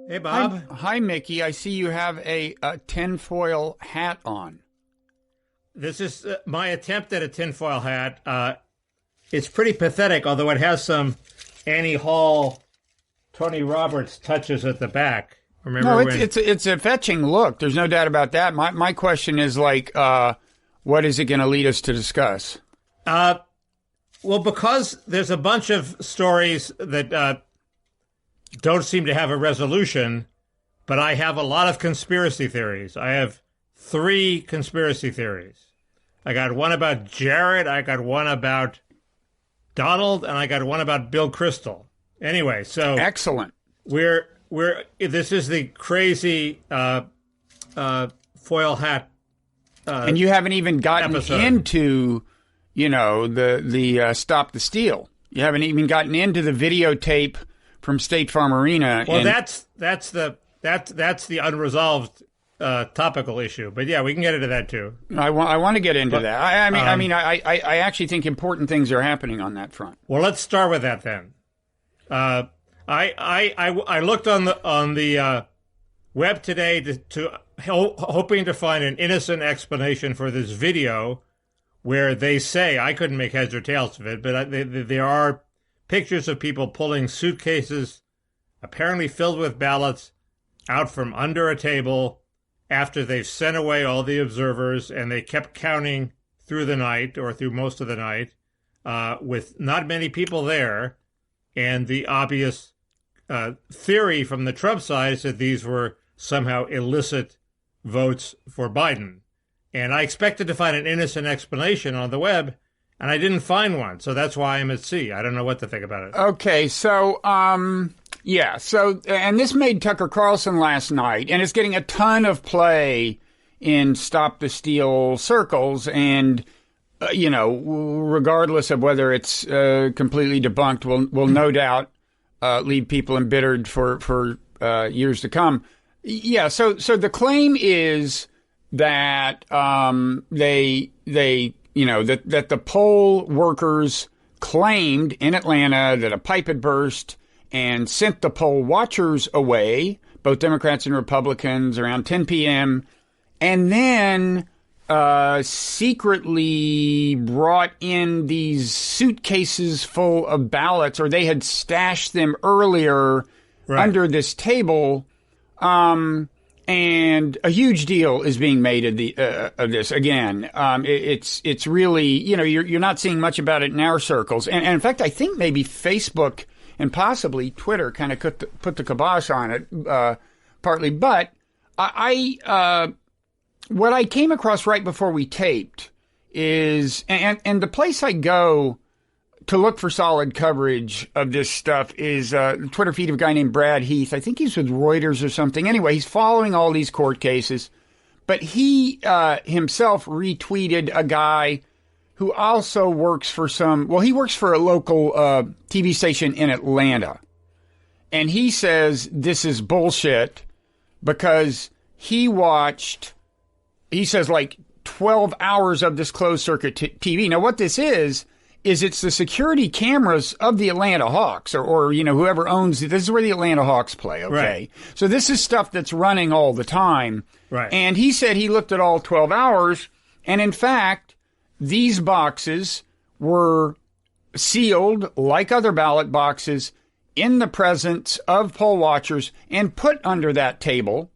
Hey, Bob. Hi, Mickey. I see you have a tinfoil hat on. This is my attempt at a tinfoil hat. It's pretty pathetic, although it has some Annie Hall, Tony Roberts touches at the back. Remember? No, it's a fetching look. There's no doubt about that. My question is what is it going to lead us to discuss? Well, because there's a bunch of stories that don't seem to have a resolution, but I have a lot of conspiracy theories. I have 3 conspiracy theories. I got one about Jared, I got one about Donald, and I got one about Bill Kristol. Anyway, so excellent. This is the crazy foil hat. And you haven't even gotten episode. Into, the Stop the Steal. You haven't even gotten into the videotape from State Farm Arena. Well, that's the unresolved topical issue. But yeah, we can get into that too. I want to get into that. I actually think important things are happening on that front. Well, let's start with that then. I looked on the web today hoping to find an innocent explanation for this video where they say, I couldn't make heads or tails of it, but there are pictures of people pulling suitcases apparently filled with ballots out from under a table after they've sent away all the observers, and they kept counting through the night or through most of the night with not many people there. And the obvious theory from the Trump side is that these were somehow illicit votes for Biden. And I expected to find an innocent explanation on the web, and I didn't find one. So that's why I'm at sea. I don't know what to think about it. Okay, so, and this made Tucker Carlson last night, and it's getting a ton of play in Stop the Steal circles, and, regardless of whether it's completely debunked, will no doubt leave people embittered for years to come. Yeah, so the claim is that that the poll workers claimed in Atlanta that a pipe had burst and sent the poll watchers away, both Democrats and Republicans, around 10 p.m., and then secretly brought in these suitcases full of ballots, or they had stashed them earlier under this table. And a huge deal is being made of this. Again, it's really, you're not seeing much about it in our circles. And in fact, I think maybe Facebook and possibly Twitter kind of put the kibosh on it, partly. But what I came across right before we taped is, and the place I go to look for solid coverage of this stuff is the Twitter feed of a guy named Brad Heath. I think he's with Reuters or something. Anyway, he's following all these court cases. But he himself retweeted a guy who also works for he works for a local TV station in Atlanta. And he says this is bullshit because he says 12 hours of this closed circuit TV. Now, what this is it's the security cameras of the Atlanta Hawks or whoever owns it. This is where the Atlanta Hawks play, okay? Right. So this is stuff that's running all the time. Right. And he said he looked at all 12 hours, and in fact, these boxes were sealed like other ballot boxes in the presence of poll watchers and put under that table.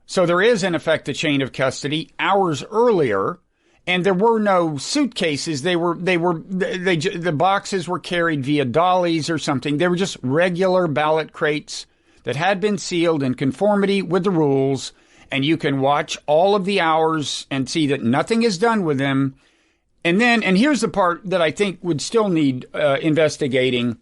So there is, in effect, a chain of custody hours earlier. And there were no suitcases. The boxes were carried via dollies or something. They were just regular ballot crates that had been sealed in conformity with the rules. And you can watch all of the hours and see that nothing is done with them. And here's the part that I think would still need investigating.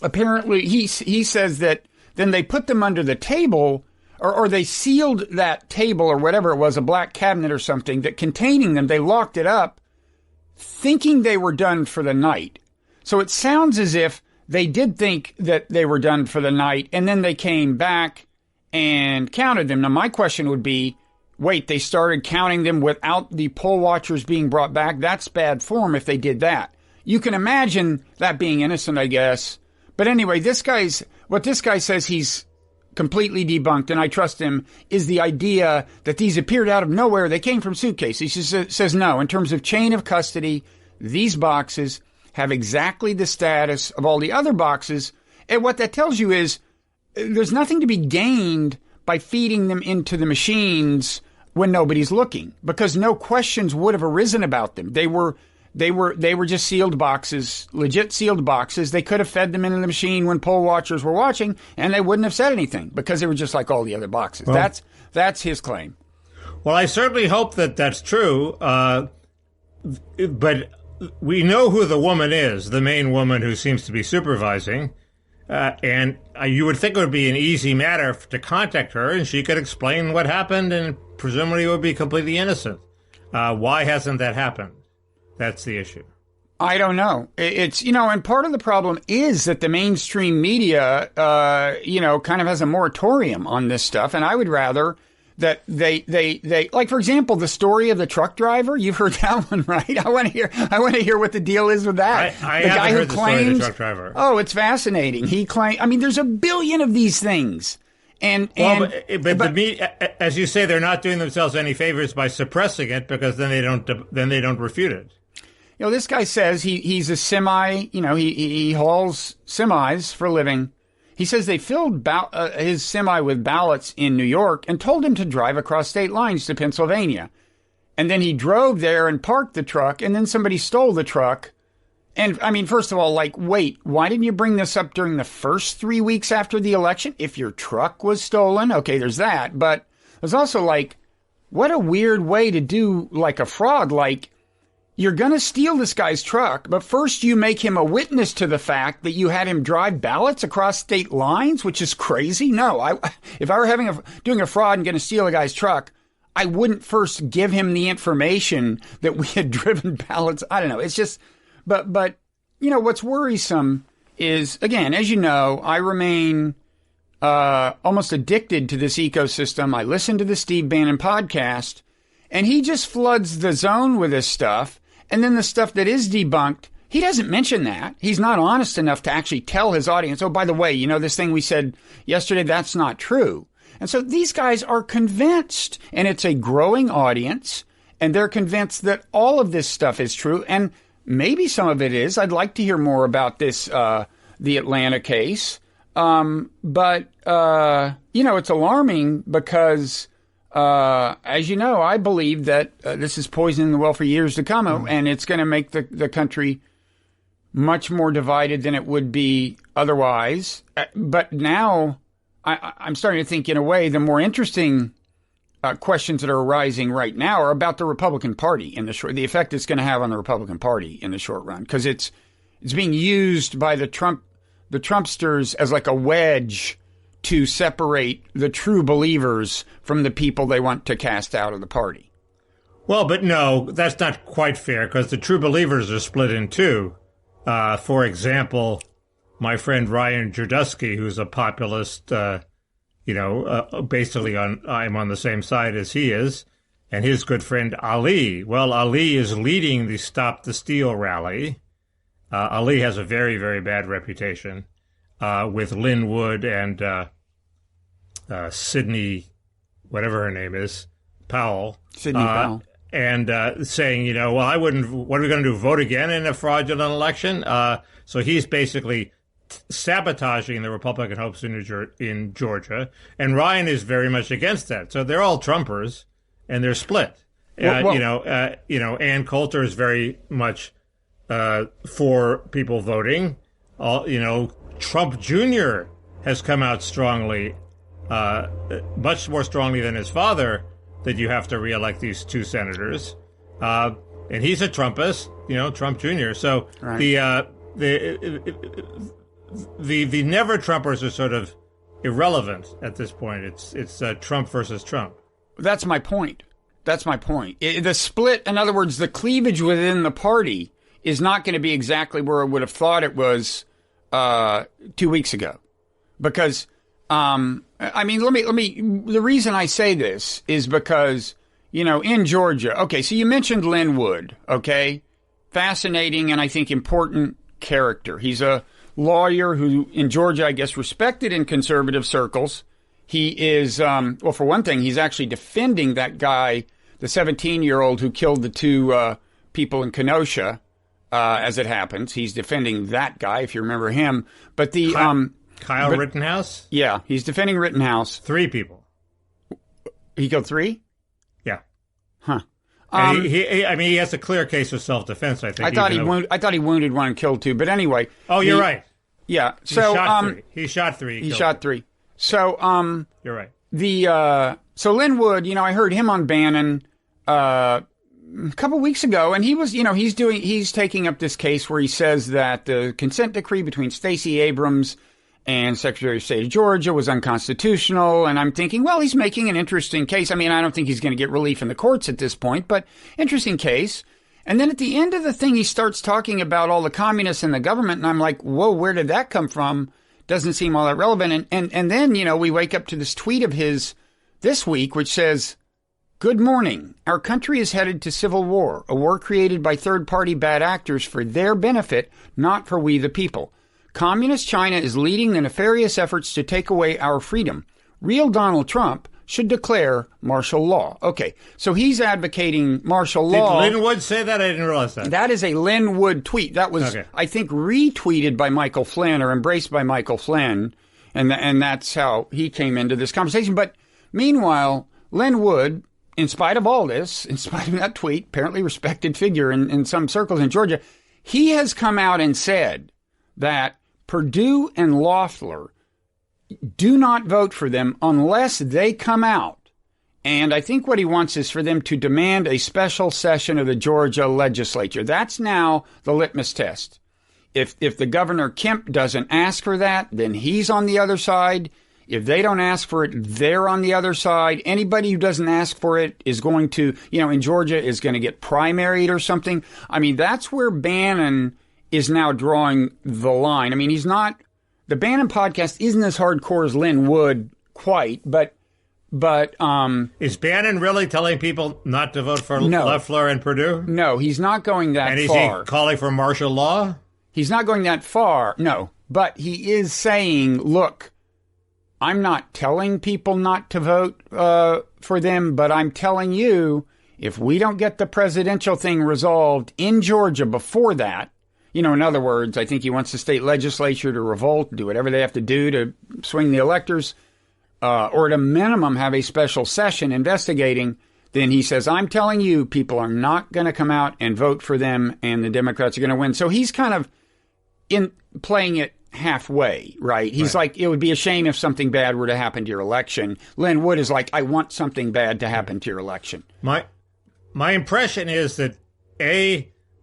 Apparently, he says that then they put them under the table. Or they sealed that table or whatever it was, a black cabinet or something, that containing them, they locked it up, thinking they were done for the night. So it sounds as if they did think that they were done for the night, and then they came back and counted them. Now, my question would be, wait, they started counting them without the poll watchers being brought back? That's bad form if they did that. You can imagine that being innocent, I guess. But anyway, what this guy says he's completely debunked, and I trust him, is the idea that these appeared out of nowhere. They came from suitcases. He says no. In terms of chain of custody, these boxes have exactly the status of all the other boxes. And what that tells you is there's nothing to be gained by feeding them into the machines when nobody's looking, because no questions would have arisen about them. They were just sealed boxes, legit sealed boxes. They could have fed them into the machine when poll watchers were watching, and they wouldn't have said anything because they were just like all the other boxes. Well, that's his claim. Well, I certainly hope that that's true. But we know who the woman is, the main woman who seems to be supervising. And you would think it would be an easy matter to contact her, and she could explain what happened, and presumably would be completely innocent. Why hasn't that happened? That's the issue. I don't know. It's, and part of the problem is that the mainstream media, kind of has a moratorium on this stuff. And I would rather that they like, for example, the story of the truck driver. You've heard that one, right? I want to hear what the deal is with that. I haven't heard the story of the truck driver. Oh, it's fascinating. He claimed, there's a billion of these things. But the media, as you say, they're not doing themselves any favors by suppressing it, because then they don't refute it. This guy says he's a semi, he hauls semis for a living. He says they filled his semi with ballots in New York and told him to drive across state lines to Pennsylvania. And then he drove there and parked the truck, and then somebody stole the truck. And, first of all, wait, why didn't you bring this up during the first 3 weeks after the election? If your truck was stolen, okay, there's that. But there's also, what a weird way to do, a fraud. You're going to steal this guy's truck, but first you make him a witness to the fact that you had him drive ballots across state lines, which is crazy. No, if I were doing a fraud and going to steal a guy's truck, I wouldn't first give him the information that we had driven ballots. I don't know. It's just, but what's worrisome is, again, as you know, I remain almost addicted to this ecosystem. I listen to the Steve Bannon podcast, and he just floods the zone with this stuff. And then the stuff that is debunked, he doesn't mention that. He's not honest enough to actually tell his audience, oh, by the way, this thing we said yesterday, that's not true. And so these guys are convinced, and it's a growing audience, and they're convinced that all of this stuff is true. And maybe some of it is. I'd like to hear more about this, the Atlanta case. But it's alarming because, as you know, I believe that this is poisoning the well for years to come, and it's going to make the country much more divided than it would be otherwise. But now I'm starting to think, in a way, the more interesting questions that are arising right now are about the Republican Party the effect it's going to have on the Republican Party in the short run, because it's being used by the Trumpsters as a wedge to separate the true believers from the people they want to cast out of the party. Well, but no, that's not quite fair, because the true believers are split in two. For example, my friend Ryan Jerdusky, who's a populist, basically I'm on the same side as he is, and his good friend Ali. Well, Ali is leading the Stop the Steal rally. Ali has a very, very bad reputation with Lynn Wood and Sidney, whatever her name is, Powell. Sidney Powell. And saying, I wouldn't, what are we going to do, vote again in a fraudulent election? So he's basically sabotaging the Republican hopes in Georgia. And Ryan is very much against that. So they're all Trumpers, and they're split. Ann Coulter is very much for people voting. Trump Jr. has come out strongly, much more strongly than his father, that you have to reelect these two senators. And he's a Trumpist, Trump Jr. So right. The never Trumpers are sort of irrelevant at this point. It's Trump versus Trump. That's my point. The split, in other words, the cleavage within the party is not going to be exactly where I would have thought it was 2 weeks ago. Because, the reason I say this is because, in Georgia, okay, so you mentioned Lynn Wood, okay? Fascinating and I think important character. He's a lawyer who, in Georgia, I guess, respected in conservative circles. He is, well, for one thing, he's actually defending that guy, the 17-year-old who killed the two people in Kenosha, as it happens. He's defending that guy, if you remember him. But the Kyle Rittenhouse? Yeah, he's defending Rittenhouse. 3 people. He killed 3? Yeah. Huh. He has a clear case of self-defense, I think. I thought he wounded 1 and killed 2. But anyway. Oh, you're right. Yeah. So he shot 3. He shot 3. So you're right. So Lin Wood, I heard him on Bannon a couple weeks ago, and he was, he's taking up this case where he says that the consent decree between Stacey Abrams and Secretary of State of Georgia was unconstitutional. And I'm thinking, well, he's making an interesting case. I mean, I don't think he's going to get relief in the courts at this point, but interesting case. And then at the end of the thing, he starts talking about all the communists in the government. And I'm like, whoa, where did that come from? Doesn't seem all that relevant. And then, we wake up to this tweet of his this week, which says, "Good morning. Our country is headed to civil war, a war created by third-party bad actors for their benefit, not for we the people. Communist China is leading the nefarious efforts to take away our freedom. Real Donald Trump should declare martial law." Okay, so he's advocating martial law. Did Lin Wood say that? I didn't realize that. That is a Lin Wood tweet. That was, I think, retweeted by Michael Flynn or embraced by Michael Flynn, and that's how he came into this conversation. But meanwhile, Lin Wood, in spite of all this, in spite of that tweet, apparently respected figure in some circles in Georgia, he has come out and said that Perdue and Loeffler do not vote for them unless they come out. And I think what he wants is for them to demand a special session of the Georgia legislature. That's now the litmus test. If the Governor Kemp doesn't ask for that, then he's on the other side. If they don't ask for it, they're on the other side. Anybody who doesn't ask for it is going to, in Georgia, is going to get primaried or something. I mean, that's where Bannon is now drawing the line. I mean, the Bannon podcast isn't as hardcore as Lin Wood quite, but is Bannon really telling people not to vote for Loeffler and Perdue? No, he's not going that far. And is he calling for martial law? He's not going that far, no. But he is saying, look, I'm not telling people not to vote for them, but I'm telling you, if we don't get the presidential thing resolved in Georgia before that, in other words, I think he wants the state legislature to revolt, do whatever they have to do to swing the electors, or at a minimum have a special session investigating. Then he says, I'm telling you, people are not going to come out and vote for them, and the Democrats are going to win. So he's kind of playing it halfway, right? He's like, it would be a shame if something bad were to happen to your election. Lin Wood is like, I want something bad to happen to your election. My impression is that,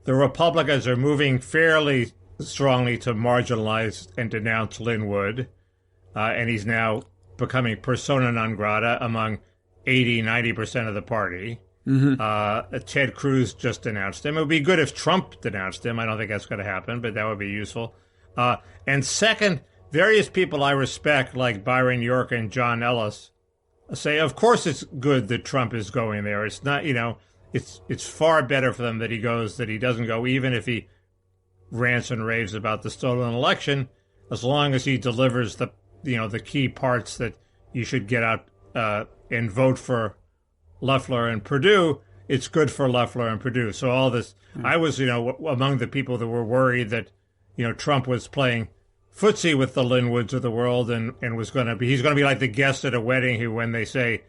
the Republicans are moving fairly strongly to marginalize and denounce Lin Wood, and he's now becoming persona non grata among 80-90% of the party. Mm-hmm. Ted Cruz just denounced him. It would be good if Trump denounced him. I don't think that's going to happen, but that would be useful. And second, various people I respect, like Byron York and John Ellis, say, of course it's good that Trump is going there. It's not, it's far better for them that he goes, that he doesn't go, even if he rants and raves about the stolen election, as long as he delivers the key parts that you should get out and vote for Loeffler and Perdue. It's good for Loeffler and Perdue. So all this, I was, among the people that were worried that, Trump was playing footsie with the Lin Woods of the world and he's going to be like the guest at a wedding who, when they say,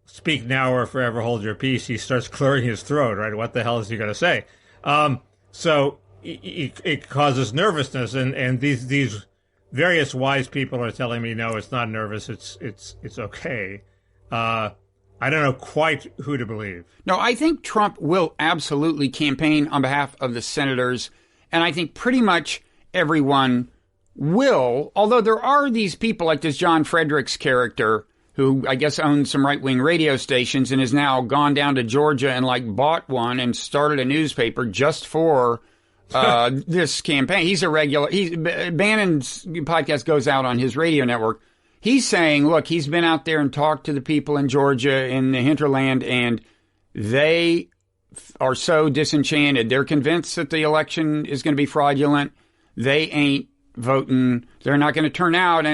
speak now or forever hold your peace, he starts clearing his throat, right? What the hell is he going to say? So it causes nervousness, and these various wise people are telling me, no, it's not nervous. It's okay. I don't know quite who to believe. No, I think Trump will absolutely campaign on behalf of the senators, and I think pretty much everyone will, although there are these people like this John Fredericks character who I guess owns some right-wing radio stations and has now gone down to Georgia and bought one and started a newspaper just for this campaign. He's a regular. Bannon's podcast goes out on his radio network. He's saying, look, he's been out there and talked to the people in Georgia in the hinterland, and they are so disenchanted. They're convinced that the election is going to be fraudulent. they ain't voting. They're not going to turn out.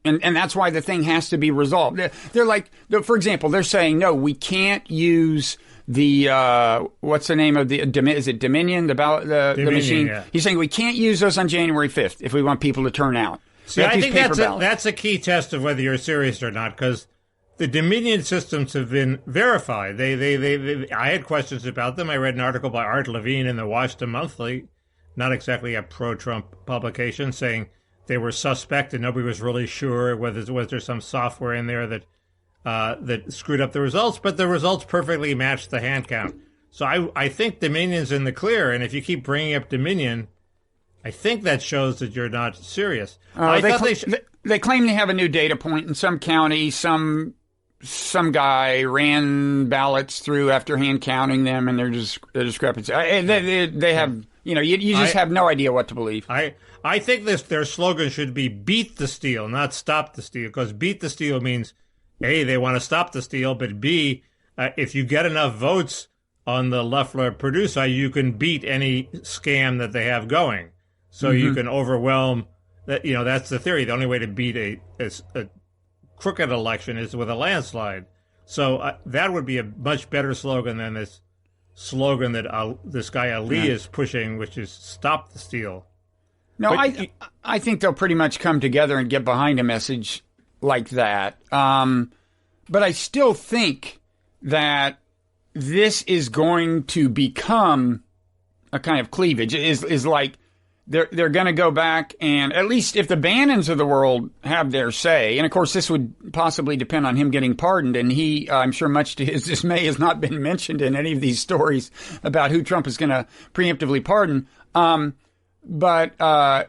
And that's why the thing has to be resolved. They're like, for example, they're saying, no, we can't use the, what's the name of is it Dominion, the machine? Yeah. He's saying we can't use those on January 5th if we want people to turn out. See, I think that's a key test of whether you're serious or not, because the Dominion systems have been verified. I had questions about them. I read an article by Art Levine in the Washington Monthly, not exactly a pro-Trump publication, saying they were suspect and nobody was really sure whether was there some software in there that screwed up the results, but the results perfectly matched the hand count. So I think Dominion's in the clear, and if you keep bringing up Dominion, I think that shows that you're not serious. They claim they have a new data point in some county. Some guy ran ballots through after hand counting them, and they're just a discrepancy. They have, you just have no idea what to believe. I think their slogan should be "Beat the Steal," not "Stop the Steal," because "Beat the Steal" means A, they want to stop the steal, but B, if you get enough votes on the leftward Purdue side, you can beat any scam that they have going. So you can overwhelm that. That's the theory. The only way to beat a crooked election is with a landslide. So that would be a much better slogan than this slogan that this guy Ali is pushing, which is "Stop the Steal." No, I think they'll pretty much come together and get behind a message like that. But I still think that this is going to become a kind of cleavage. Is like they're going to go back, and at least if the Bannons of the world have their say, and of course this would possibly depend on him getting pardoned, and he, I'm sure much to his dismay, has not been mentioned in any of these stories about who Trump is going to preemptively pardon. But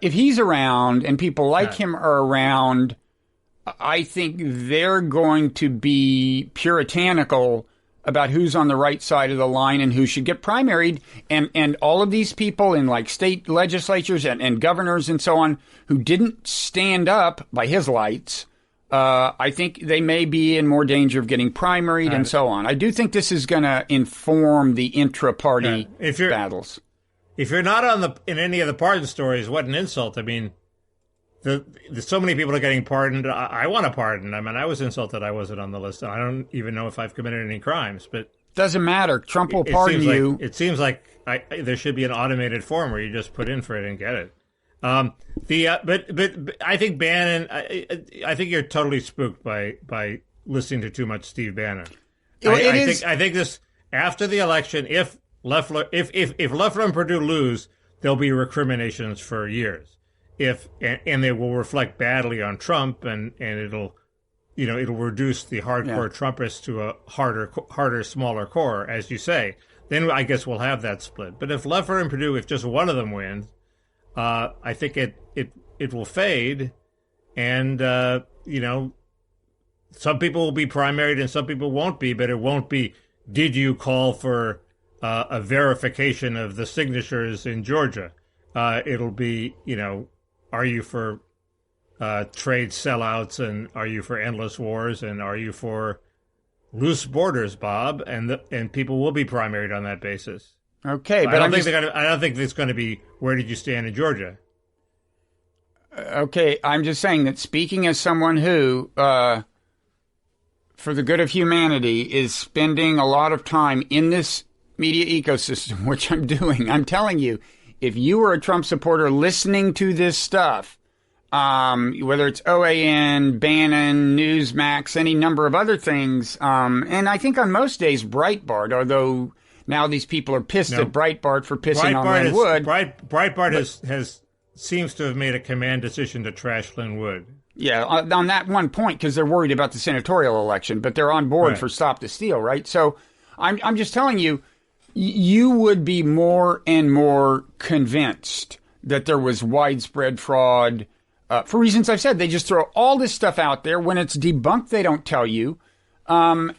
if he's around and people like him are around, I think they're going to be puritanical about who's on the right side of the line and who should get primaried. And all of these people in like state legislatures and governors and so on who didn't stand up by his lights, I think they may be in more danger of getting primaried and so on. I do think this is going to inform the intra-party battles. If you're not in any of the pardon stories, what an insult. I mean, so many people are getting pardoned. I want a pardon. I mean, I was insulted I wasn't on the list. I don't even know if I've committed any crimes, but doesn't matter. Trump will pardon you. It seems like there should be an automated form where you just put in for it and get it. But I think Bannon. I think you're totally spooked by listening to too much Steve Bannon. I think this after the election, if Loeffler and Purdue lose, there'll be recriminations for years. And they will reflect badly on Trump, and it'll reduce the hardcore Trumpists to a harder, smaller core, as you say. Then I guess we'll have that split. But if Loeffler and Purdue, if just one of them wins, I think it will fade, and some people will be primaried and some people won't be. But it won't be. Did you call for a verification of the signatures in Georgia? It'll be, are you for trade sellouts, and are you for endless wars, and are you for loose borders, Bob? And people will be primaried on that basis. Okay, but I don't think it's going to be where did you stand in Georgia. Okay, I'm just saying that speaking as someone who, for the good of humanity, is spending a lot of time in this media ecosystem, which I'm doing. I'm telling you, if you were a Trump supporter listening to this stuff, whether it's OAN, Bannon, Newsmax, any number of other things, and I think on most days Breitbart, although now these people are pissed at Breitbart for pissing on Lynn Wood. Breitbart seems to have made a command decision to trash Lynn Wood. Yeah, on that one point, because they're worried about the senatorial election, but they're on board for Stop the Steal, right? So I'm just telling you, you would be more and more convinced that there was widespread fraud for reasons I've said. They just throw all this stuff out there. When it's debunked, they don't tell you. And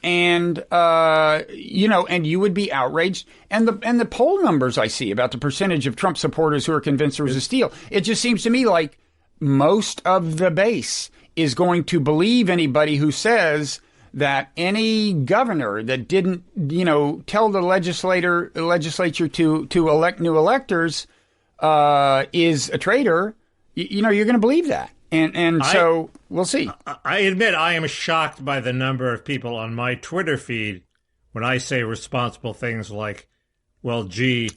you would be outraged. And the poll numbers I see about the percentage of Trump supporters who are convinced there was a steal, it just seems to me like most of the base is going to believe anybody who says that any governor that didn't, tell the legislature to elect new electors, is a traitor, you're going to believe that. And so we'll see. I admit I am shocked by the number of people on my Twitter feed when I say responsible things like, well, gee,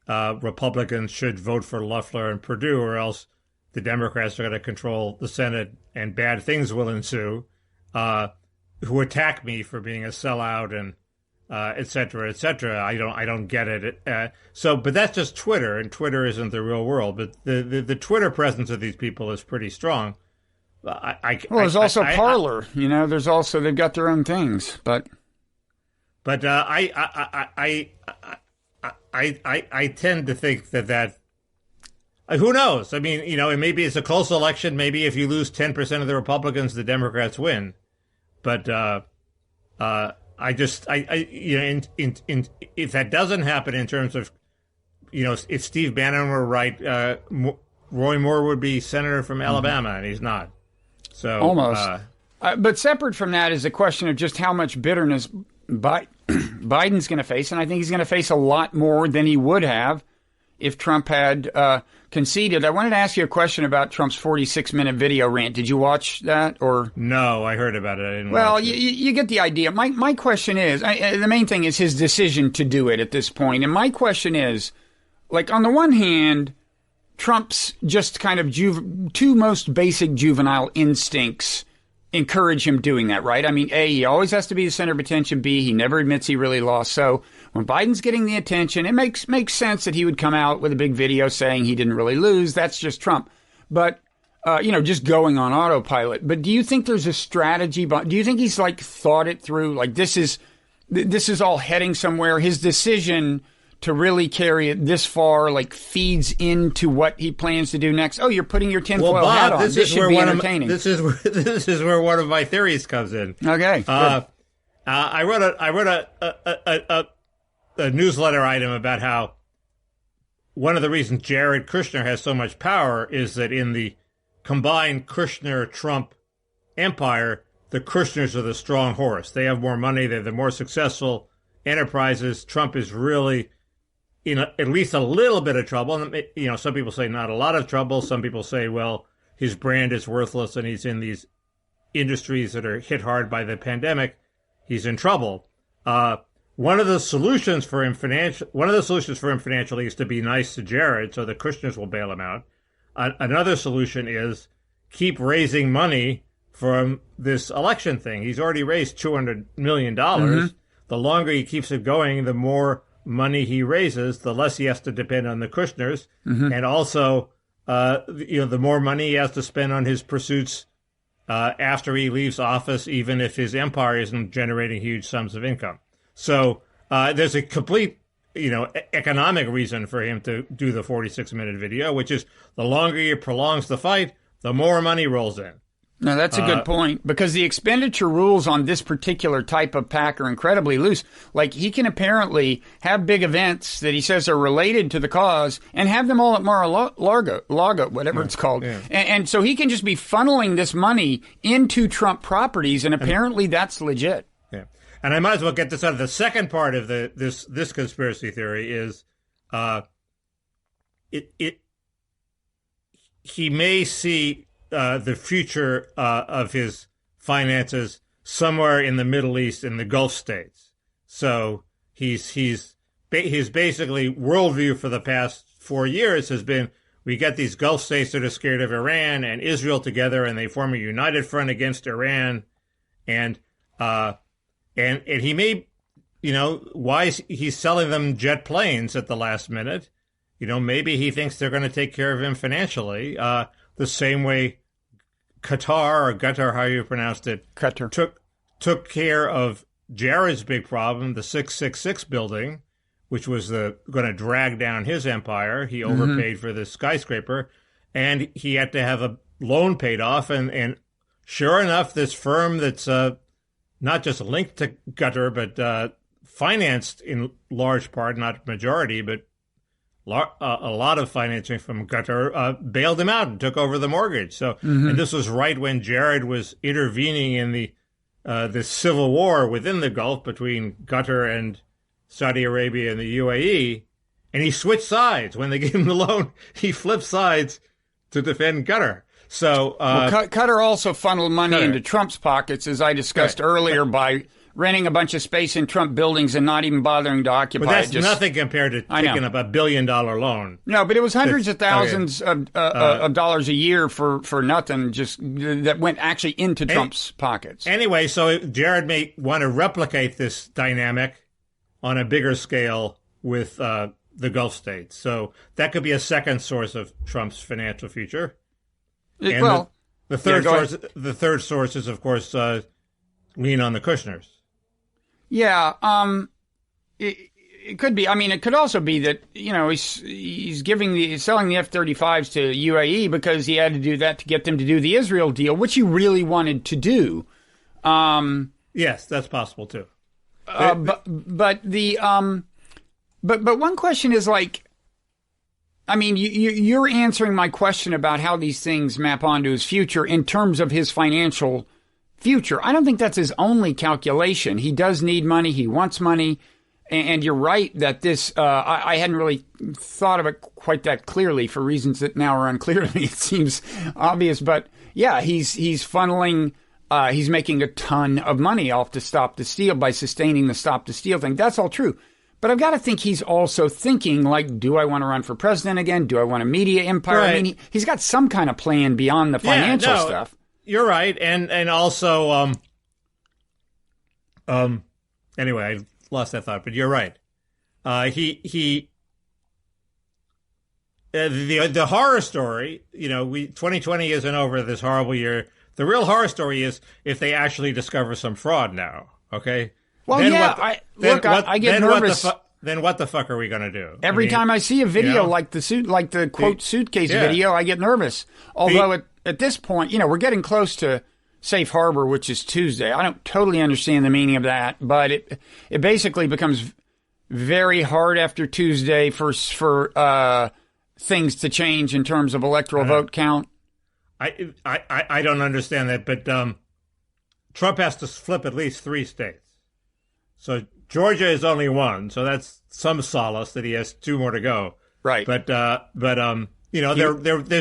Republicans should vote for Loeffler and Perdue or else the Democrats are going to control the Senate and bad things will ensue, who attack me for being a sellout and et cetera, et cetera. I don't get it. But that's just Twitter, and Twitter isn't the real world. But the Twitter presence of these people is pretty strong. There's also Parler. There's also, they've got their own things, but I tend to think that who knows? I mean, maybe it's a close election. Maybe if you lose 10% of the Republicans, the Democrats win. But if that doesn't happen in terms of, if Steve Bannon were right, Roy Moore would be senator from Alabama, and he's not. So almost. But separate from that is the question of just how much bitterness Biden's going to face, and I think he's going to face a lot more than he would have if Trump had conceded. I wanted to ask you a question about Trump's 46-minute video rant. Did you watch that? Or no, I heard about it. I didn't well, watch it. You get the idea. My question is, the main thing is his decision to do it at this point. And my question is, like, on the one hand, Trump's just kind of two most basic juvenile instincts encourage him doing that, right? I mean, A, he always has to be the center of attention. B, he never admits he really lost. So when Biden's getting the attention, it makes sense that he would come out with a big video saying he didn't really lose. That's just Trump. But, just going on autopilot. But do you think there's a strategy? Do you think he's like thought it through? Like this is all heading somewhere. His decision to really carry it this far, like, feeds into what he plans to do next. Oh, you're putting your tinfoil hat on. This should be entertaining. This is where one of my theories comes in. Okay. I wrote a newsletter item about how one of the reasons Jared Kushner has so much power is that in the combined Kushner-Trump empire, the Kushners are the strong horse. They have more money. They're the more successful enterprises. Trump is really in at least a little bit of trouble. And, some people say not a lot of trouble. Some people say, well, his brand is worthless and he's in these industries that are hit hard by the pandemic. He's in trouble. One of the solutions for him financially is to be nice to Jared, so the Kushners will bail him out. Another solution is keep raising money from this election thing. He's already raised $200 million. Mm-hmm. The longer he keeps it going, the more money he raises, the less he has to depend on the Kushners. Mm-hmm. And also, the more money he has to spend on his pursuits after he leaves office, even if his empire isn't generating huge sums of income. So there's a complete, economic reason for him to do the 46-minute video, which is the longer he prolongs the fight, the more money rolls in. Now, that's a good point, because the expenditure rules on this particular type of PAC are incredibly loose. Like, he can apparently have big events that he says are related to the cause and have them all at Mar-a-Lago, whatever it's called. Yeah. And so he can just be funneling this money into Trump properties, and apparently that's legit. Yeah. And I might as well get this out of the second part of this conspiracy theory is he may see the future of his finances somewhere in the Middle East, in the Gulf states. So his basically worldview for the past 4 years has been, we get these Gulf states that are scared of Iran and Israel together, and they form a united front against Iran. And he may, why he's selling them jet planes at the last minute. Maybe he thinks they're going to take care of him financially, the same way Qatar, or Qatar, how you pronounced it, Qatar, took care of Jared's big problem, the 666 building, which was going to drag down his empire. He overpaid for this skyscraper, and he had to have a loan paid off. And sure enough, this firm that's not just linked to Qatar, but financed in large part, not majority, but a lot of financing from Qatar, bailed him out and took over the mortgage. So, and this was right when Jared was intervening in the civil war within the Gulf between Qatar and Saudi Arabia and the UAE. And he switched sides. When they gave him the loan, he flipped sides to defend Qatar. So Qatar also funneled money into Trump's pockets, as I discussed earlier, by renting a bunch of space in Trump buildings and not even bothering to occupy it. But that's nothing compared to taking up $1 billion loan. No, but it was hundreds of thousands of dollars a year for nothing, just that went actually into Trump's pockets. Anyway, so Jared may want to replicate this dynamic on a bigger scale with the Gulf states. So that could be a second source of Trump's financial future. And the third source is, of course, lean on the Kushners. Yeah, it could be. I mean, it could also be that, he's selling the F-35s to UAE because he had to do that to get them to do the Israel deal, which he really wanted to do. Yes, that's possible too. But one question is you're answering my question about how these things map onto his future in terms of his financial future. I don't think that's his only calculation. He does need money. He wants money. And you're right that this, I hadn't really thought of it quite that clearly for reasons that now are unclear to me. It seems obvious, but yeah, he's funneling, he's making a ton of money off the Stop the Steal by sustaining the Stop the Steal thing. That's all true. But I've got to think he's also thinking, do I want to run for president again? Do I want a media empire? Right. I mean, he's got some kind of plan beyond the financial stuff. You're right, and also, anyway, I lost that thought, but you're right. The horror story, 2020 isn't over this horrible year. The real horror story is if they actually discover some fraud now. Okay. Well, I get nervous. Then what the fuck are we going to do? Every time I see a video like the quote suitcase video, I get nervous. Although at this point, we're getting close to safe harbor, which is Tuesday. I don't totally understand the meaning of that, but it basically becomes very hard after Tuesday for things to change in terms of electoral vote count. I don't understand that, but Trump has to flip at least 3 states. So Georgia is only 1, so that's some solace that he has 2 more to go. Right. But there's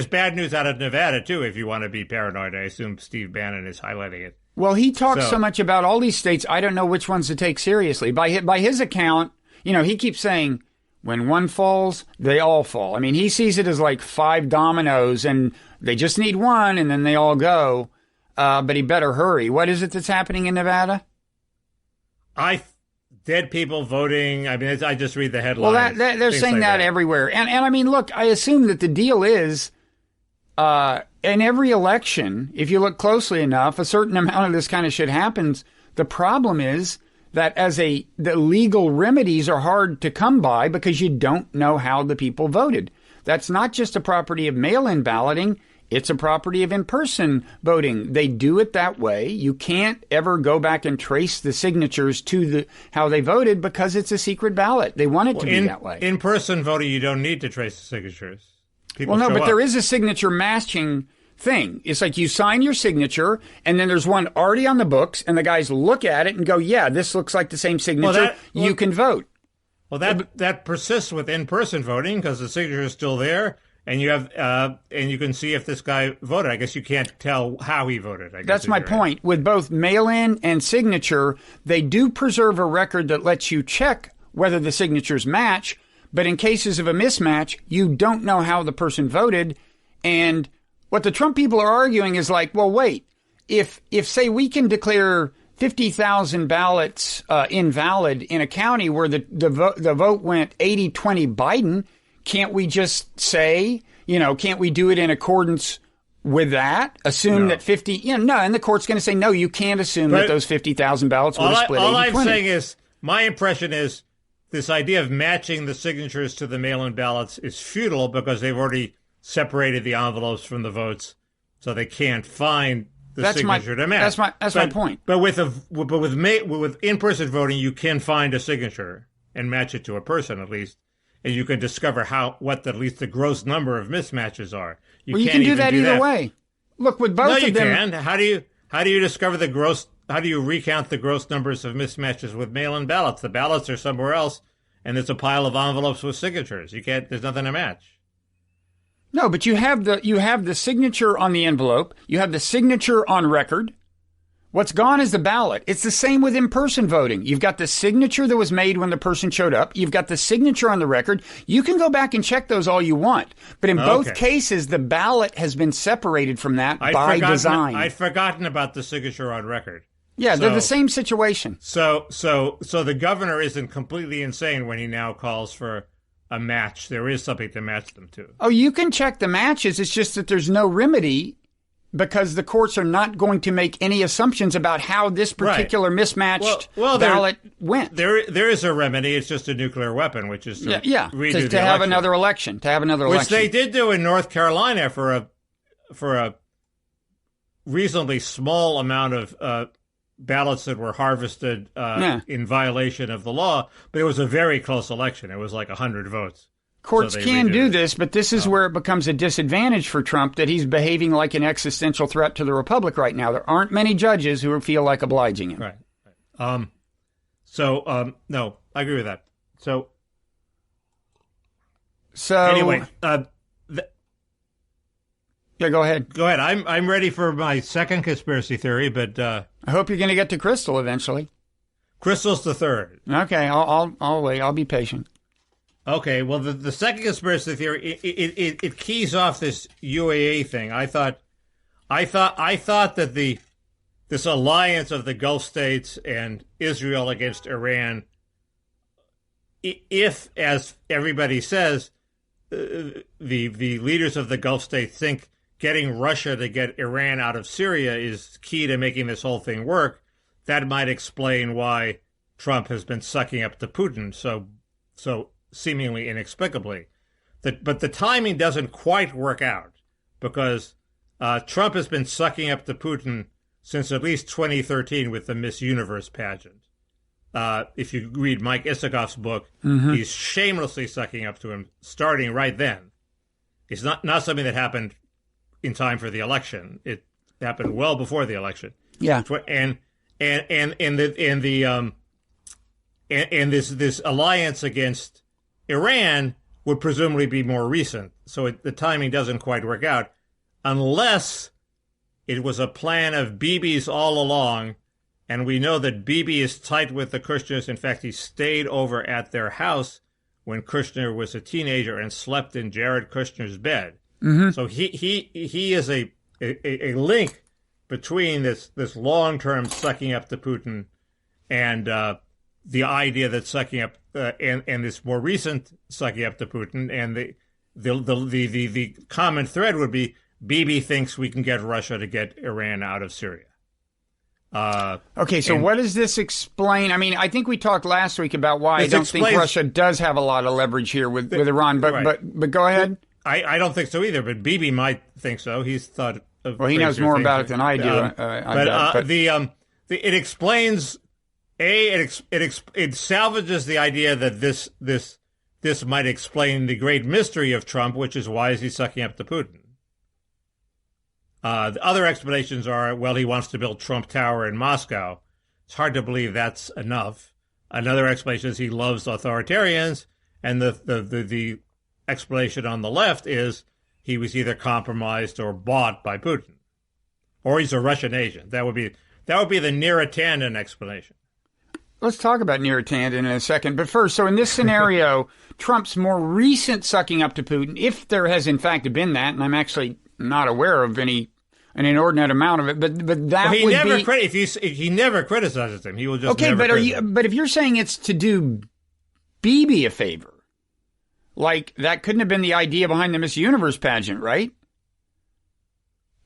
bad news out of Nevada too. If you want to be paranoid, I assume Steve Bannon is highlighting it. Well, he talks so much about all these states. I don't know which ones to take seriously. By his account, he keeps saying when one falls, they all fall. I mean, he sees it as like 5 dominoes, and they just need one, and then they all go. But he better hurry. What is it that's happening in Nevada? Dead people voting. I mean, I just read the headlines. Well, they're saying that everywhere. And I mean, look, I assume that the deal is, in every election, if you look closely enough, a certain amount of this kind of shit happens. The problem is that the legal remedies are hard to come by because you don't know how the people voted. That's not just a property of mail-in balloting. It's a property of in-person voting. They do it that way. You can't ever go back and trace the signatures to how they voted because it's a secret ballot. They want it to be that way. In-person voting, you don't need to trace the signatures. There is a signature matching thing. It's like you sign your signature, and then there's one already on the books, and the guys look at it and go, yeah, this looks like the same signature. You can vote. Well, that persists with in-person voting because the signature is still there. And you have, and you can see if this guy voted. I guess you can't tell how he voted. That's my point. With both mail-in and signature, they do preserve a record that lets you check whether the signatures match. But in cases of a mismatch, you don't know how the person voted. And what the Trump people are arguing is like, well, wait, if say we can declare 50,000 ballots invalid in a county where the vote went 80-20 Biden. Can't we just say, can't we do it in accordance with that? Assume that 50, no, and the court's going to say, no, you can't assume that those 50,000 ballots would have split 80-20. All I'm saying is, my impression is this idea of matching the signatures to the mail-in ballots is futile because they've already separated the envelopes from the votes, so they can't find the signature to match. That's my point. But with in-person voting, you can find a signature and match it to a person at least. And you can discover at least the gross number of mismatches are. You can do that either way. Look, with both of them. No, you can. How do you discover the gross? How do you recount the gross numbers of mismatches with mail-in ballots? The ballots are somewhere else, and there's a pile of envelopes with signatures. There's nothing to match. No, but you have the signature on the envelope. You have the signature on record. What's gone is the ballot. It's the same with in-person voting. You've got the signature that was made when the person showed up. You've got the signature on the record. You can go back and check those all you want. But in both cases, the ballot has been separated from that by design. I'd forgotten about the signature on record. Yeah, they're the same situation. So the governor isn't completely insane when he now calls for a match. There is something to match them to. Oh, you can check the matches. It's just that there's no remedy because the courts are not going to make any assumptions about how this particular mismatched ballot went. There is a remedy. It's just a nuclear weapon, which is to have another election. Which they did do in North Carolina for a reasonably small amount of ballots that were harvested in violation of the law, but it was a very close election. It was like 100 votes. Courts can do this, but this is where it becomes a disadvantage for Trump that he's behaving like an existential threat to the Republic right now. There aren't many judges who feel like obliging him. Right. No, I agree with that. So anyway, yeah, go ahead. Go ahead. I'm ready for my second conspiracy theory, but I hope you're going to get to Kristol eventually. Kristol's the third. Okay, I'll wait. I'll be patient. Okay, well, the second conspiracy theory it keys off this UAE thing. I thought that this alliance of the Gulf states and Israel against Iran, if, as everybody says, the leaders of the Gulf states think getting Russia to get Iran out of Syria is key to making this whole thing work, that might explain why Trump has been sucking up to Putin so seemingly inexplicably. But the timing doesn't quite work out because Trump has been sucking up to Putin since at least 2013 with the Miss Universe pageant. If you read Mike Isikoff's book, he's shamelessly sucking up to him starting right then. It's not something that happened in time for the election. It happened well before the election. Yeah. And this alliance against Iran would presumably be more recent, so the timing doesn't quite work out, unless it was a plan of Bibi's all along, and we know that Bibi is tight with the Kushners. In fact, he stayed over at their house when Kushner was a teenager and slept in Jared Kushner's bed. Mm-hmm. So he is a link between this long-term sucking up to Putin and the idea that sucking up and this more recent sucking up to Putin, and the common thread would be Bibi thinks we can get Russia to get Iran out of Syria. Okay, so what does this explain? I mean, I think we talked last week about why I don't think Russia does have a lot of leverage here with Iran, but go ahead. I don't think so either, but Bibi might think so. He's thought of he knows more about it than I do. It explains. It salvages the idea that this might explain the great mystery of Trump, which is why is he sucking up to Putin. The other explanations are, well, he wants to build Trump Tower in Moscow. It's hard to believe that's enough. Another explanation is he loves authoritarians, and the explanation on the left is he was either compromised or bought by Putin, or he's a Russian agent. That would be the Neera Tanden explanation. Let's talk about Neera Tanden in a second. But first, so in this scenario, Trump's more recent sucking up to Putin, if there has in fact been that, and I'm actually not aware of an inordinate amount of it, but that he never criticizes him. He will just okay. But if you're saying it's to do Bibi a favor, like that couldn't have been the idea behind the Miss Universe pageant, right?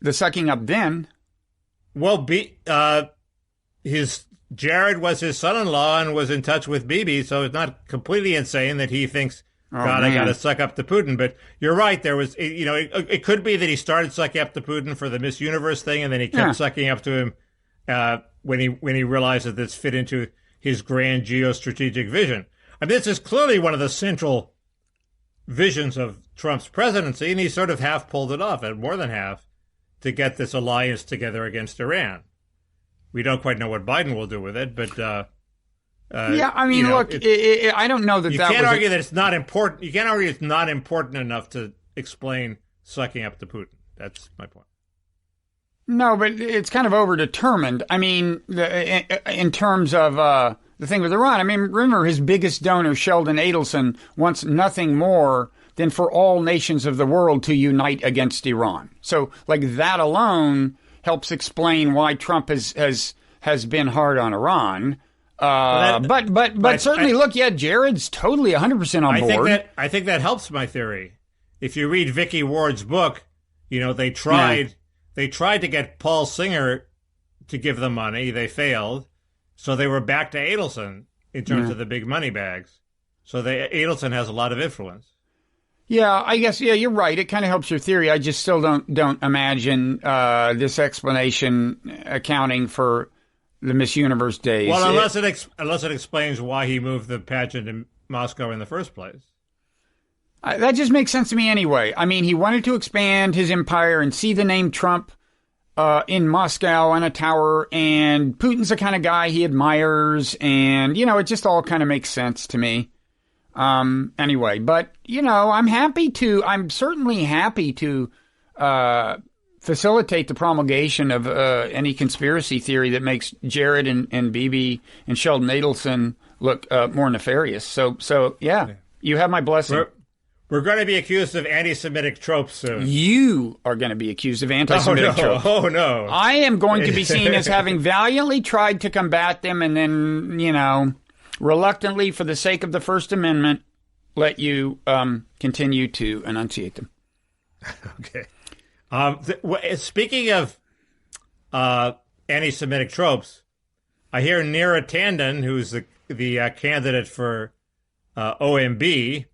The sucking up then. Well, Jared was his son-in-law and was in touch with Bibi, so it's not completely insane that he thinks, I got to suck up to Putin. But you're right. There was, it could be that he started sucking up to Putin for the Miss Universe thing, and then he kept sucking up to him when he realized that this fit into his grand geostrategic vision. I mean, this is clearly one of the central visions of Trump's presidency, and he sort of half pulled it off, and more than half, to get this alliance together against Iran. We don't quite know what Biden will do with it, but Yeah, I mean, look, I don't know that you can't argue that it's not important. You can't argue it's not important enough to explain sucking up to Putin. That's my point. No, but it's kind of overdetermined. I mean, in terms of the thing with Iran, I mean, remember his biggest donor, Sheldon Adelson, wants nothing more than for all nations of the world to unite against Iran. So, like, that alone helps explain why Trump has been hard on Iran. But certainly, look, yeah, Jared's totally 100% on board. I think that helps my theory. If you read Vicky Ward's book, they tried to get Paul Singer to give them money. They failed, so they were back to Adelson in terms of the big money bags. So Adelson has a lot of influence. Yeah, I guess, yeah, you're right. It kind of helps your theory. I just still don't imagine this explanation accounting for the Miss Universe days. Well, unless it explains why he moved the pageant in Moscow in the first place. That just makes sense to me anyway. I mean, he wanted to expand his empire and see the name Trump in Moscow on a tower, and Putin's the kind of guy he admires, and, it just all kind of makes sense to me. Anyway, but, I'm certainly happy to facilitate the promulgation of any conspiracy theory that makes Jared and Bibi and Sheldon Adelson look more nefarious. So yeah, you have my blessing. We're going to be accused of anti-Semitic tropes soon. You are going to be accused of anti-Semitic tropes. Oh, no. I am going to be seen as having valiantly tried to combat them and then, reluctantly, for the sake of the First Amendment, let you continue to enunciate them. Okay. Speaking of anti-Semitic tropes, I hear Neera Tanden, who's the candidate for OMB,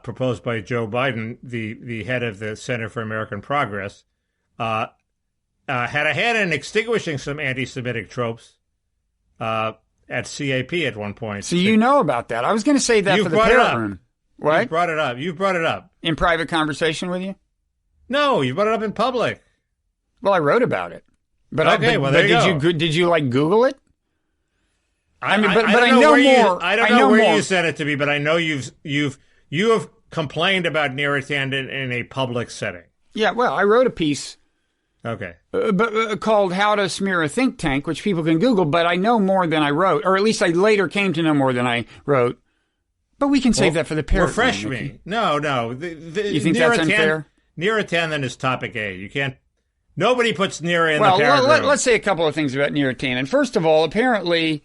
proposed by Joe Biden, the head of the Center for American Progress, had a hand in extinguishing some anti-Semitic tropes at CAP at one point. So you know about that. I was going to say that for the parent room. What? You brought it up. In private conversation with you? No, you brought it up in public. Well, I wrote about it. But there you go. Did you Google it? I know more. I don't know where you sent it to me, but I know you have complained about Neera Tanden in a public setting. Yeah, well, I wrote a piece. Okay. Called How to Smear a Think Tank, which people can Google, but I know more than I wrote, or at least I later came to know more than I wrote. But we can save that for the parent. Refresh me. No. You think that's unfair? Neera Tanden is topic A. You can't. Nobody puts Neera in the parent room. Let's say a couple of things about Neera Tanden. First of all, apparently,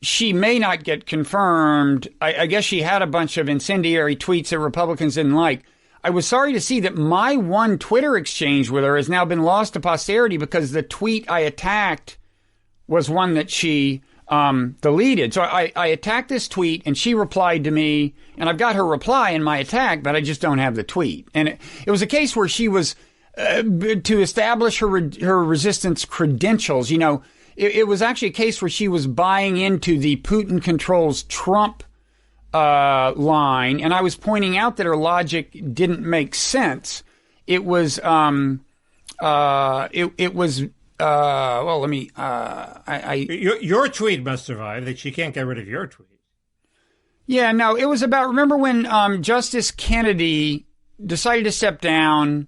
she may not get confirmed. I guess she had a bunch of incendiary tweets that Republicans didn't like. I was sorry to see that my one Twitter exchange with her has now been lost to posterity because the tweet I attacked was one that she deleted. So I attacked this tweet and she replied to me, and I've got her reply in my attack, but I just don't have the tweet. And it was a case where she was to establish her resistance credentials. It was actually a case where she was buying into the Putin controls Trump line, and I was pointing out that her logic didn't make sense. It was well, let me your tweet must survive. That she can't get rid of your tweet. Yeah, no, it was about, remember when Justice Kennedy decided to step down,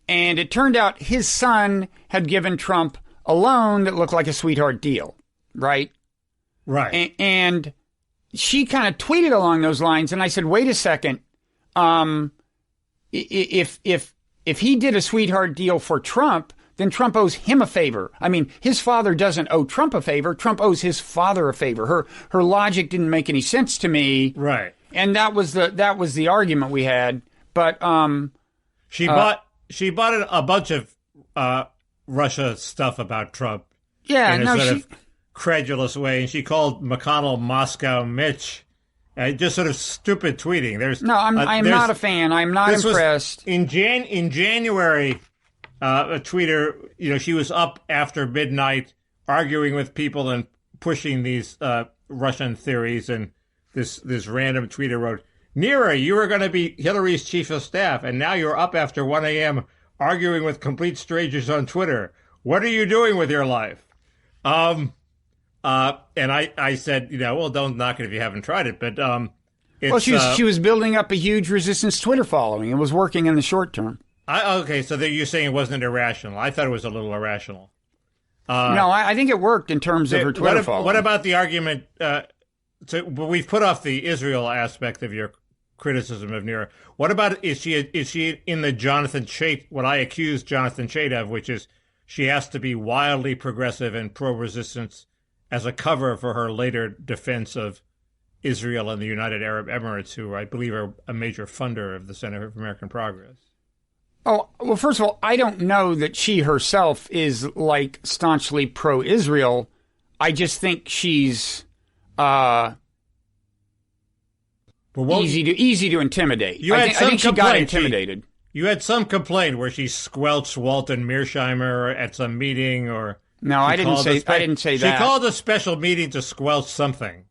and it turned out his son had given Trump a loan that looked like a sweetheart deal, right? Right. And she kind of tweeted along those lines, and I said, wait a second. If he did a sweetheart deal for Trump, then Trump owes him a favor. I mean, his father doesn't owe Trump a favor. Trump owes his father a favor. Her logic didn't make any sense to me. Right. And that was the argument we had. But she bought a bunch of Russia stuff about Trump. Yeah, in a sort of credulous way, and she called McConnell Moscow Mitch. Just sort of stupid tweeting. I'm not a fan. I'm not impressed. In January, a tweeter, she was up after midnight arguing with people and pushing these Russian theories, and this random tweeter wrote, Neera, you were going to be Hillary's chief of staff, and now you're up after 1 a.m. arguing with complete strangers on Twitter. What are you doing with your life? And I said, well, don't knock it if you haven't tried it. But she was building up a huge resistance Twitter following. It was working in the short term. Okay, so you're saying it wasn't irrational. I thought it was a little irrational. No, I think it worked in terms of her Twitter following. What about the argument? But we've put off the Israel aspect of your criticism of Neera. What about is she in the Jonathan Chait, what I accuse Jonathan Chait of, which is she has to be wildly progressive and pro-resistance as a cover for her later defense of Israel and the United Arab Emirates, who I believe are a major funder of the Center for American Progress? Oh, well, first of all, I don't know that she herself is like staunchly pro-Israel. I just think she's easy to intimidate. I think she got intimidated. You had some complaint where she squelched Walton Mearsheimer at some meeting, or no, I didn't say that. She called a special meeting to squelch something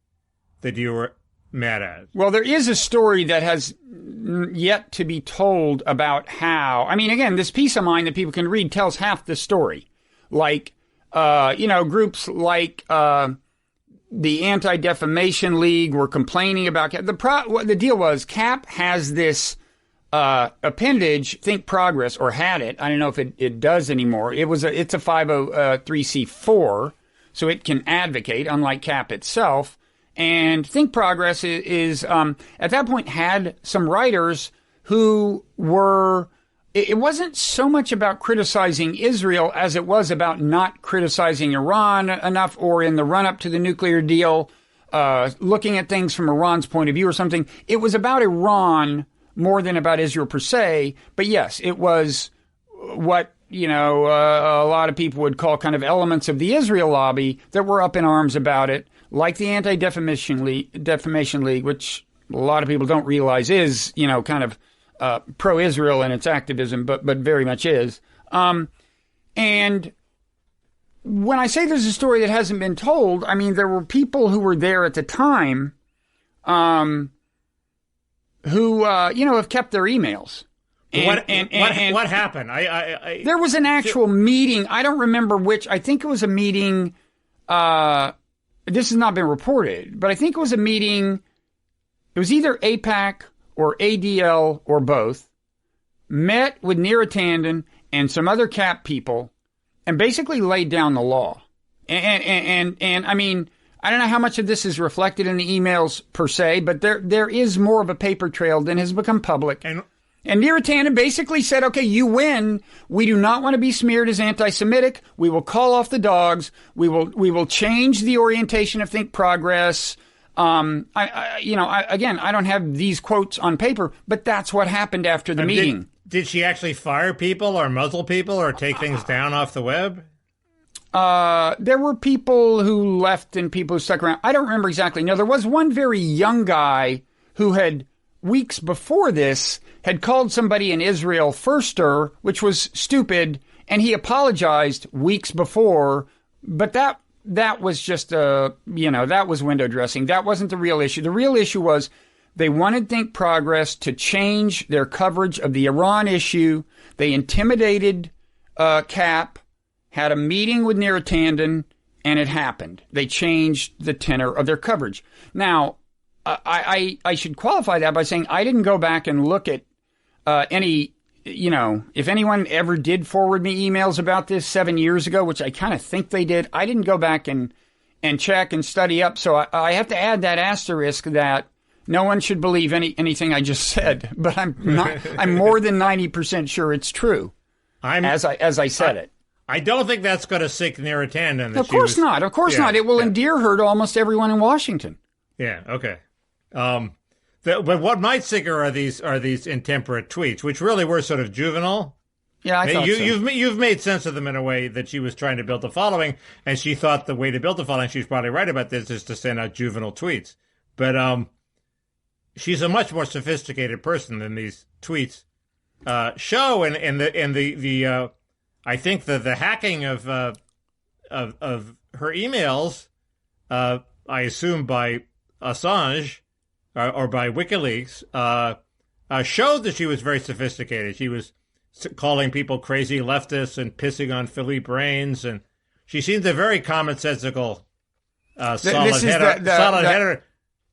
that you were mad at. Well, there is a story that has yet to be told about how. I mean, again, this piece of mine that people can read tells half the story. Like, groups like the Anti-Defamation League were complaining about what the deal was. CAP has this appendage, Think Progress, or had it. I don't know if it does anymore. It's a 503c4, so it can advocate, unlike CAP itself. And Think Progress is at that point had some writers who were. It wasn't so much about criticizing Israel as it was about not criticizing Iran enough, or in the run-up to the nuclear deal, looking at things from Iran's point of view or something. It was about Iran more than about Israel per se. But yes, it was what, a lot of people would call kind of elements of the Israel lobby that were up in arms about it, like the Anti-Defamation League, which a lot of people don't realize is, kind of pro-Israel in its activism, but very much is. And when I say there's a story that hasn't been told, I mean, there were people who were there at the time who have kept their emails. What happened? There was an actual meeting. I don't remember which. I think it was a meeting. This has not been reported, but I think it was a meeting. It was either AIPAC or ADL or both. Met with Neera Tanden and some other CAP people, and basically laid down the law. And I mean, I don't know how much of this is reflected in the emails per se, but there is more of a paper trail than has become public. And Neera Tanden basically said, okay, you win. We do not want to be smeared as anti-Semitic. We will call off the dogs. We will change the orientation of Think Progress. Again, I don't have these quotes on paper, but that's what happened after the meeting. Did she actually fire people or muzzle people or take things down off the web? There were people who left and people who stuck around. I don't remember exactly. No, there was one very young guy who had, weeks before this, had called somebody in Israel firster, which was stupid, and he apologized weeks before, but that was just that was window dressing. That wasn't the real issue. The real issue was they wanted Think Progress to change their coverage of the Iran issue. They intimidated CAP, had a meeting with Neera Tanden, and it happened. They changed the tenor of their coverage. Now, I should qualify that by saying I didn't go back and look at any, if anyone ever did forward me emails about this 7 years ago, which I kind of think they did, I didn't go back and check and study up. So I have to add that asterisk that no one should believe anything I just said, but I'm more than 90% sure it's true. As I said it. I don't think that's going to sink Neera Tanden. Of course not. Of course not. It will endear her to almost everyone in Washington. Yeah. Okay. But what might sink her are these intemperate tweets, which really were sort of juvenile. Yeah, I thought so. You've made sense of them in a way that she was trying to build a following, and she thought the way to build a following, she's probably right about this, is to send out juvenile tweets. But she's a much more sophisticated person than these tweets show, and the I think the hacking of her emails, I assume by Assange or by WikiLeaks, showed that she was very sophisticated. She was calling people crazy leftists and pissing on Philippe Reines, and she seemed a very commonsensical solid header.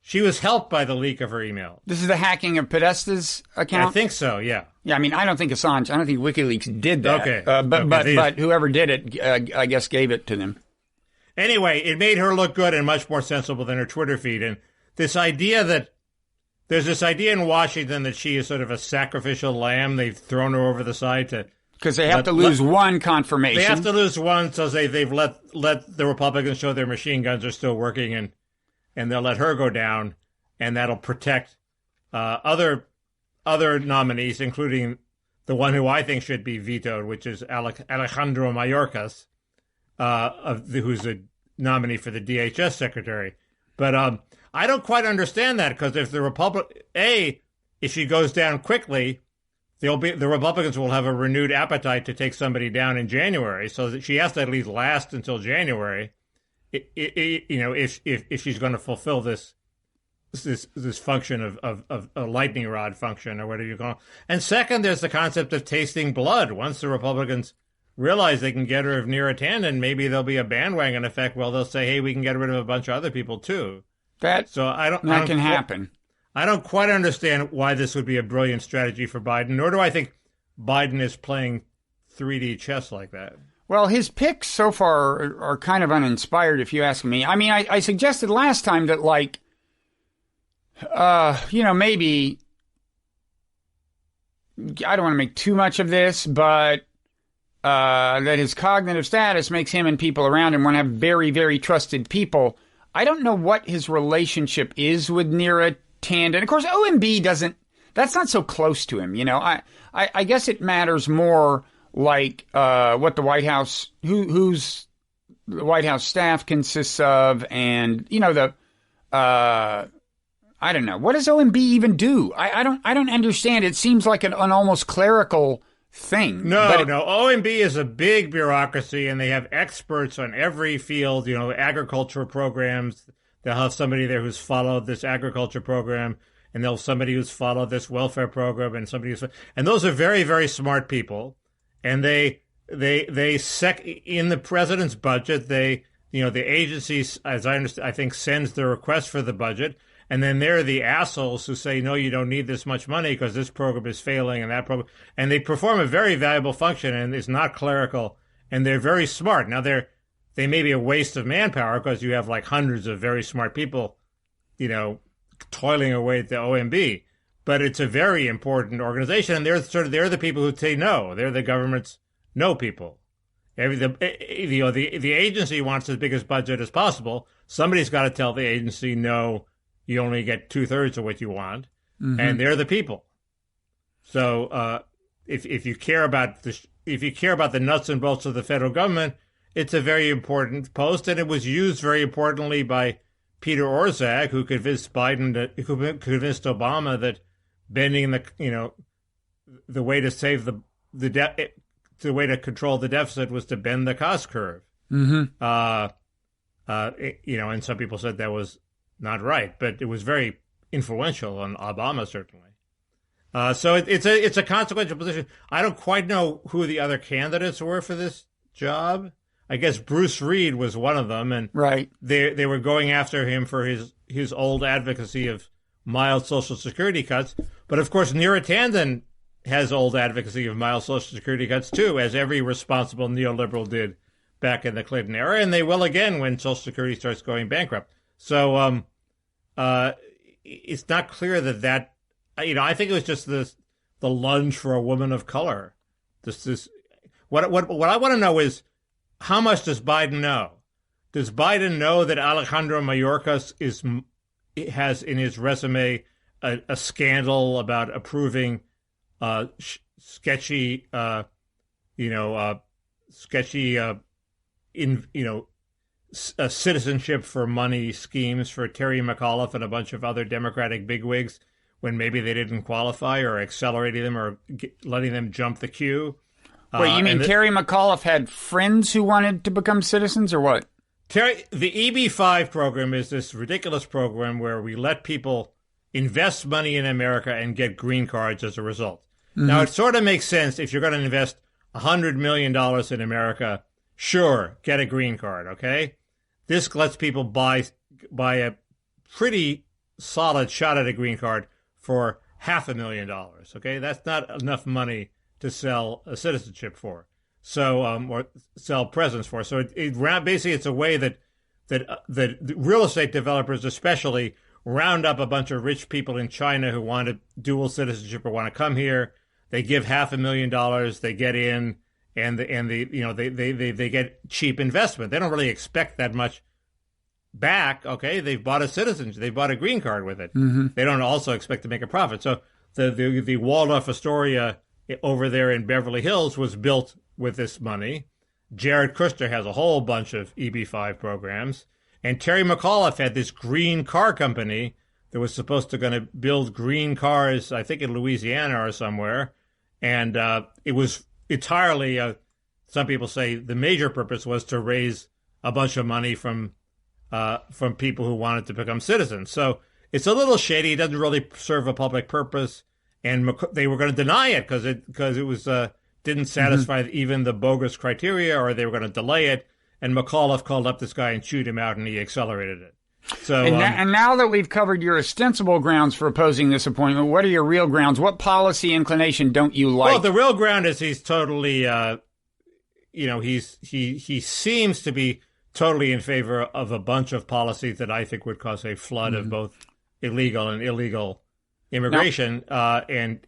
She was helped by the leak of her email. This is the hacking of Podesta's account? I think so, yeah. Yeah, I mean, I don't think WikiLeaks did that. Okay. But whoever did it, I guess, gave it to them. Anyway, it made her look good and much more sensible than her Twitter feed. And this idea that there's this idea in Washington that she is sort of a sacrificial lamb. They've thrown her over the side to... Because they have to lose one confirmation. They have to lose one, so they've let the Republicans show their machine guns are still working, and they'll let her go down, and that'll protect other nominees, including the one who I think should be vetoed, which is Alejandro Mayorkas, who's a nominee for the DHS secretary. But I don't quite understand that, because if if she goes down quickly, the Republicans will have a renewed appetite to take somebody down in January, so that she has to at least last until January. If she's going to fulfill this function of a lightning rod function, or whatever you call it. And second, there's the concept of tasting blood. Once the Republicans realize they can get rid of Neera Tanden, maybe there'll be a bandwagon effect. Well, they'll say, hey, we can get rid of a bunch of other people too. That can happen. I don't quite understand why this would be a brilliant strategy for Biden, nor do I think Biden is playing 3D chess like that. Well, his picks so far are kind of uninspired, if you ask me. I mean, I suggested last time that, maybe, I don't want to make too much of this, but that his cognitive status makes him and people around him want to have very, very trusted people. I don't know what his relationship is with Neera Tanden. Of course, OMB that's not so close to him, I guess it matters more what the White House, who's the White House staff consists of, and I don't know, what does OMB even do? I don't understand. It seems like an almost clerical thing. No. OMB is a big bureaucracy, and they have experts on every field. Agriculture programs. They'll have somebody there who's followed this agriculture program, and they'll have somebody who's followed this welfare program, and those are very, very smart people. And in the president's budget, the agencies, as I understand, I think sends the request for the budget, and then there are the assholes who say, no, you don't need this much money because this program is failing and that program, and they perform a very valuable function, and it's not clerical, and they're very smart. Now they may be a waste of manpower because you have hundreds of very smart people, toiling away at the OMB. But it's a very important organization, and they're the people who say no. They're the government's no people. The agency wants as big a budget as possible. Somebody's got to tell the agency, no, you only get 2/3 of what you want, and they're the people. So if you care about the nuts and bolts of the federal government, it's a very important post, and it was used very importantly by Peter Orszag, who convinced Obama that bending the way to save the way to control the deficit was to bend the cost curve. And some people said that was not right, but it was very influential on Obama, certainly. So it's a consequential position. I don't quite know who the other candidates were for this job. I guess Bruce Reed was one of them, and right. They were going after him for his old advocacy of mild Social Security cuts. But of course, Neera Tanden has old advocacy of mild Social Security cuts too, as every responsible neoliberal did back in the Clinton era, and they will again when Social Security starts going bankrupt. So it's not clear that I think it was just the lunge for a woman of color. What I want to know is, how much does Biden know? Does Biden know that Alejandro Mayorkas has in his resume a scandal about approving sketchy citizenship for money schemes for Terry McAuliffe and a bunch of other Democratic bigwigs when maybe they didn't qualify, or accelerating them, or letting them jump the queue? Wait, you mean Terry McAuliffe had friends who wanted to become citizens, or what? The EB-5 program is this ridiculous program where we let people invest money in America and get green cards as a result. Mm-hmm. Now, it sort of makes sense if you're going to invest $100 million in America. Sure, get a green card, okay? this lets people buy a pretty solid shot at a green card for $500,000. Okay, that's not enough money to sell a citizenship for. So, or sell presents for. So basically it's a way that real estate developers especially round up a bunch of rich people in China who want a dual citizenship or want to come here. They give $500,000. They get in, and they get cheap investment. They don't really expect that much back. Okay, they've bought a citizenship. They've bought a green card with it. Mm-hmm. They don't also expect to make a profit. So the Waldorf Astoria over there in Beverly Hills was built with this money. Jared Kristol has a whole bunch of EB5 programs. And Terry McAuliffe had this green car company that was supposed to going to build green cars, I think in Louisiana or somewhere. And it was entirely, some people say the major purpose was to raise a bunch of money from people who wanted to become citizens. So it's a little shady. It doesn't really serve a public purpose. And they were going to deny it because it was didn't satisfy even the bogus criteria, or they were going to delay it. And McAuliffe called up this guy and chewed him out, and he accelerated it. So, and now that we've covered your ostensible grounds for opposing this appointment, what are your real grounds? What policy inclination don't you like? Well, the real ground is he's totally, he seems to be totally in favor of a bunch of policies that I think would cause a flood of both illegal and illegal immigration. And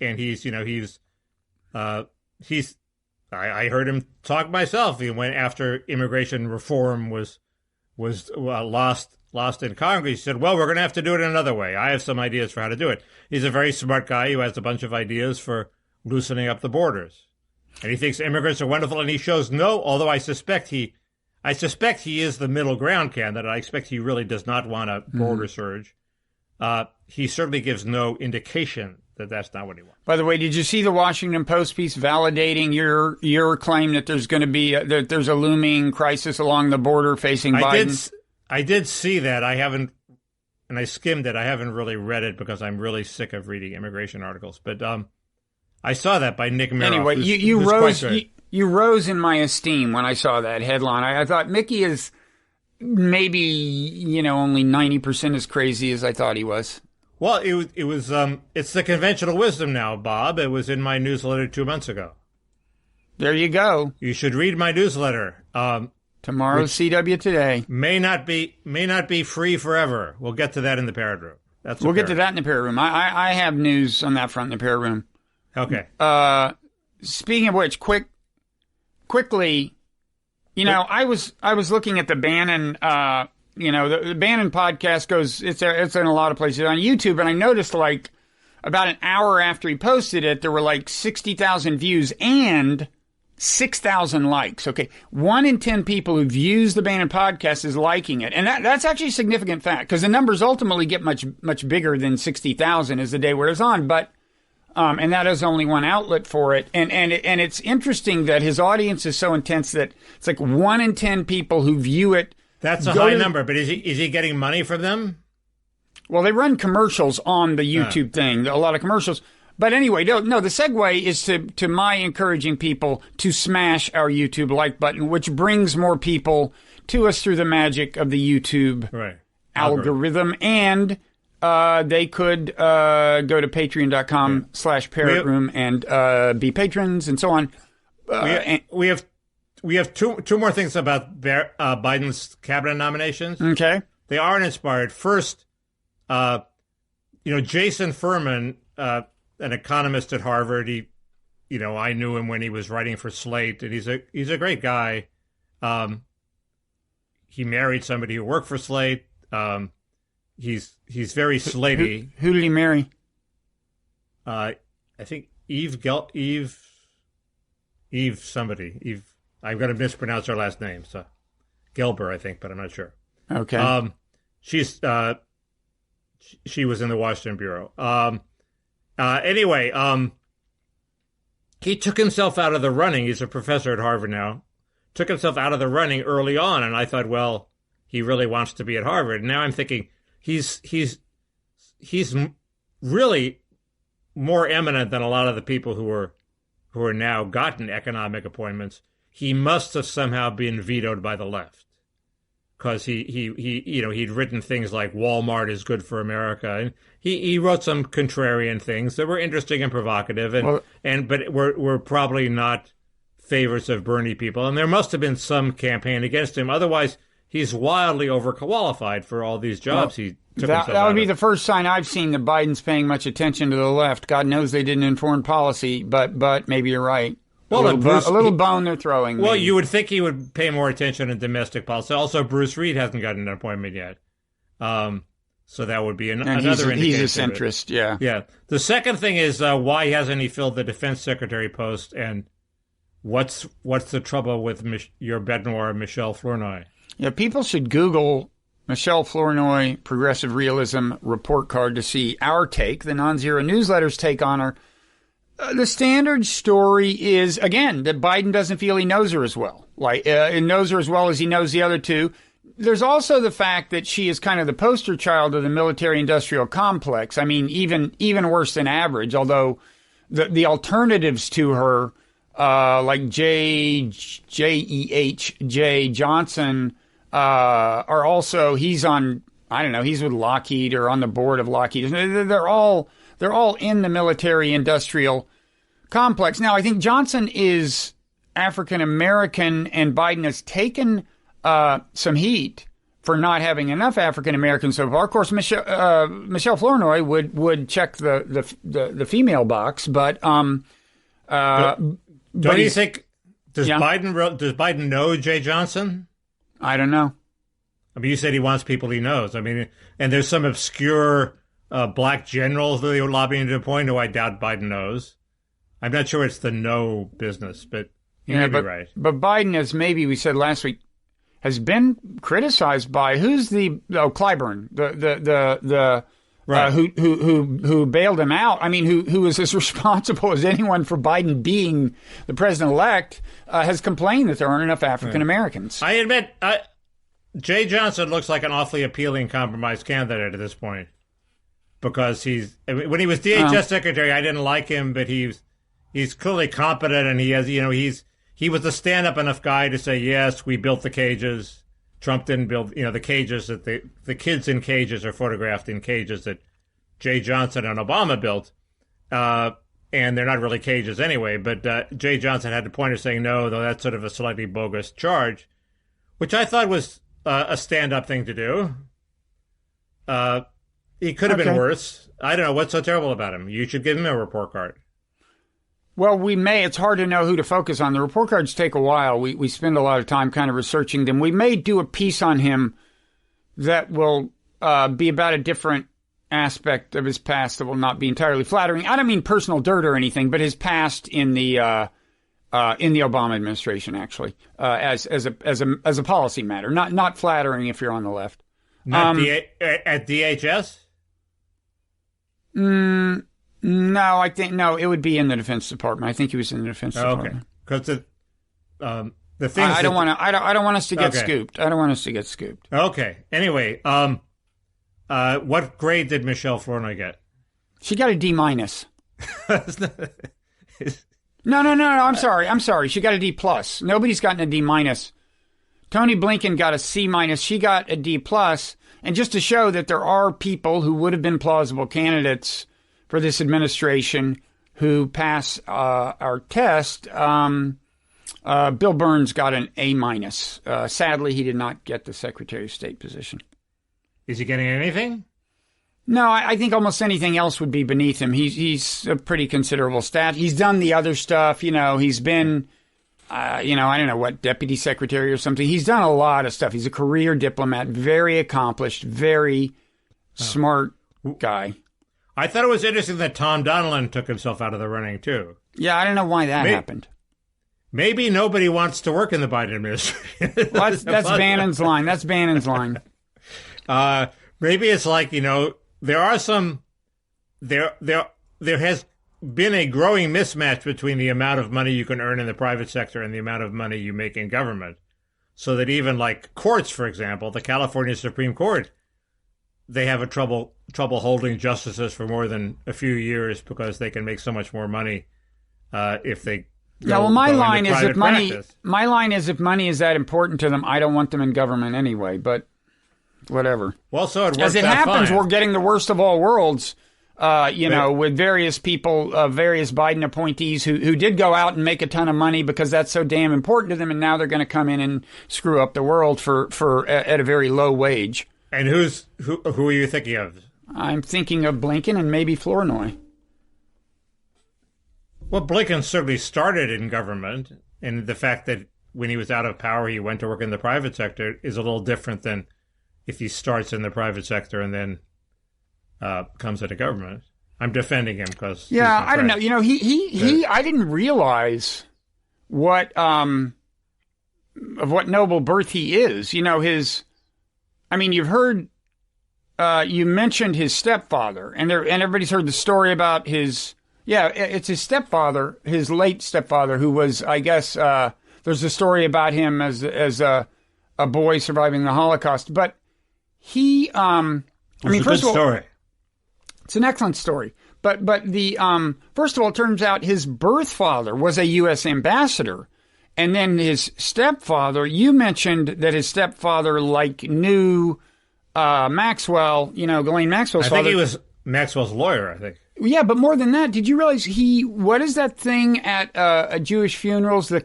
I heard him talk myself. He went after immigration reform was lost in Congress. He said, well, we're going to have to do it another way. I have some ideas for how to do it. He's a very smart guy who has a bunch of ideas for loosening up the borders. And he thinks immigrants are wonderful, and he shows no, although I suspect he is the middle ground candidate. I expect he really does not want a border surge. He certainly gives no indication that that's not what he wants. By the way, did you see the Washington Post piece validating your claim that there's going to be that there's a looming crisis along the border facing Biden? I did see that. I haven't, and I skimmed it. I haven't really read it because I'm really sick of reading immigration articles. But I saw that by Nick Miroff. Anyway, you rose in my esteem when I saw that headline. I thought Mickey is maybe only 90% as crazy as I thought he was. Well, it's the conventional wisdom now, Bob. It was in my newsletter 2 months ago. There you go. You should read my newsletter. Tomorrow's CW Today. May not be free forever. We'll get to that in the parrot room. We'll get to that in the parrot room. I have news on that front in the parrot room. Okay. Speaking of which, quickly, I was looking at the Bannon. The Bannon podcast goes, it's in a lot of places on YouTube, and I noticed like about an hour after he posted it, there were like 60,000 views and 6,000 likes. Okay. 1 in 10 people who views the Bannon podcast is liking it. And that's actually a significant fact because the numbers ultimately get much, much bigger than 60,000 as the day wears on. But, and that is only one outlet for it. And it's interesting that his audience is so intense that it's like 1 in 10 people who view it. That's a high number, but is he getting money from them? Well, they run commercials on the YouTube thing, a lot of commercials. But anyway, no, the segue is to my encouraging people to smash our YouTube like button, which brings more people to us through the magic of the YouTube algorithm. And they could go to patreon.com/parrotroom and be patrons and so on. We have two more things about Biden's cabinet nominations. Okay. They aren't inspired. First, Jason Furman, an economist at Harvard, I knew him when he was writing for Slate, and he's a great guy. He married somebody who worked for Slate. He's very Slatey. Who did he marry? I think Eve somebody. I'm going to mispronounce her last name, so Gelber, I think, but I'm not sure. Okay. She was in the Washington Bureau. Anyway, he took himself out of the running. He's a professor at Harvard now. Took himself out of the running early on, and I thought, well, he really wants to be at Harvard. Now I'm thinking he's really more eminent than a lot of the people who are now gotten economic appointments. He must have somehow been vetoed by the left. because he'd written things like Walmart is good for America, and he wrote some contrarian things that were interesting and provocative, but were probably not favorites of Bernie people, and there must have been some campaign against him. Otherwise, he's wildly overqualified for all these jobs he took himself that would be of. the first sign I've seen that Biden's paying much attention to the left. God knows they didn't in foreign policy, but maybe you're right. Well, a little bone they're throwing. Well, maybe. you would think he would pay more attention in domestic policy. Also, Bruce Reed hasn't gotten an appointment yet. So that would be another indication. He's a centrist, yeah. Yeah. The second thing is why hasn't he filled the defense secretary post, and what's the trouble with your bête noire, Michelle Flournoy? Yeah, people should Google Michelle Flournoy Progressive Realism report card to see our take, the Nonzero newsletter's take on her. The standard story is, again, that Biden doesn't feel he knows her as well. He knows her as well as he knows the other two. There's also the fact that she is kind of the poster child of the military-industrial complex. I mean, even worse than average, although the alternatives to her, like J. Johnson, are also, he's on, I don't know, he's with Lockheed or on the board of Lockheed. They're all in the military-industrial complex. Now, I think Johnson is African-American, and Biden has taken some heat for not having enough African-Americans so far. Of course, Michelle Flournoy would check the female box, but don't you think, does Biden know Jay Johnson? I don't know. I mean, you said he wants people he knows. I mean, and there's some obscure black generals that they were lobbying to appoint who I doubt Biden knows. I'm not sure it's the no business, but you may be right. But Biden, as maybe we said last week, has been criticized by Clyburn, right. Who bailed him out. I mean, who is as responsible as anyone for Biden being the president-elect, has complained that there aren't enough African Americans. I admit, Jay Johnson looks like an awfully appealing compromise candidate at this point, because when he was DHS secretary, I didn't like him, but he's clearly competent, and he has, he was a stand-up enough guy to say, yes, we built the cages. Trump didn't build, the cages that the kids in cages are photographed in cages that Jay Johnson and Obama built. And they're not really cages anyway, but Jay Johnson had the point of saying no, though that's sort of a slightly bogus charge, which I thought was a stand-up thing to do. He could have been worse. I don't know. What's so terrible about him? You should give him a report card. Well, we may. It's hard to know who to focus on. The report cards take a while. We spend a lot of time kind of researching them. We may do a piece on him that will be about a different aspect of his past that will not be entirely flattering. I don't mean personal dirt or anything, but his past in the Obama administration, actually, as a policy matter, not flattering if you're on the left. Not at DHS? No, I think it would be in the Defense Department. I think he was in the Defense Department. Okay, because the things I don't want us to get scooped. I don't want us to get scooped. Okay. Anyway, what grade did Michelle Flournoy get? She got a D-. No. I'm sorry. She got a D+. Nobody's gotten a D-. Tony Blinken got a C-. She got a D+. And just to show that there are people who would have been plausible candidates for this administration who pass our test, Bill Burns got an A-. Sadly, he did not get the Secretary of State position. Is he getting anything? No, I think almost anything else would be beneath him. He's a pretty considerable stat. He's done the other stuff. He's been, I don't know what, deputy secretary or something. He's done a lot of stuff. He's a career diplomat, very accomplished, very smart guy. I thought it was interesting that Tom Donilon took himself out of the running, too. Yeah, I don't know why that happened. Maybe nobody wants to work in the Biden administration. Well, that's Bannon's line. That's Bannon's line. Maybe it's like, there has been a growing mismatch between the amount of money you can earn in the private sector and the amount of money you make in government. So that even like courts, for example, the California Supreme Court, they have trouble holding justices for more than a few years because they can make so much more money if they Yeah, well, my line is if money is that important to them, I don't want them in government anyway. But whatever. Well, so it works as it happens, fine. We're getting the worst of all worlds. With various people, various Biden appointees who did go out and make a ton of money because that's so damn important to them, and now they're going to come in and screw up the world for at a very low wage. And who are you thinking of? I'm thinking of Blinken and maybe Flournoy. Well, Blinken certainly started in government, and the fact that when he was out of power, he went to work in the private sector is a little different than if he starts in the private sector and then comes into government. I'm defending him because I don't know. You know, he I didn't realize what of what noble birth he is. You know, you've heard you mentioned his stepfather, and everybody's heard the story about his. Yeah, it's his stepfather, his late stepfather, who was, I guess, there's a story about him as a boy surviving the Holocaust. But he, first of all, it's an excellent story. But the first of all, it turns out his birth father was a U.S. ambassador, and then his stepfather. You mentioned that his stepfather knew Maxwell. You know, Ghislaine Maxwell's father. I think he was Maxwell's lawyer. I think. Yeah, but more than that, did you realize what is that thing at Jewish funerals, the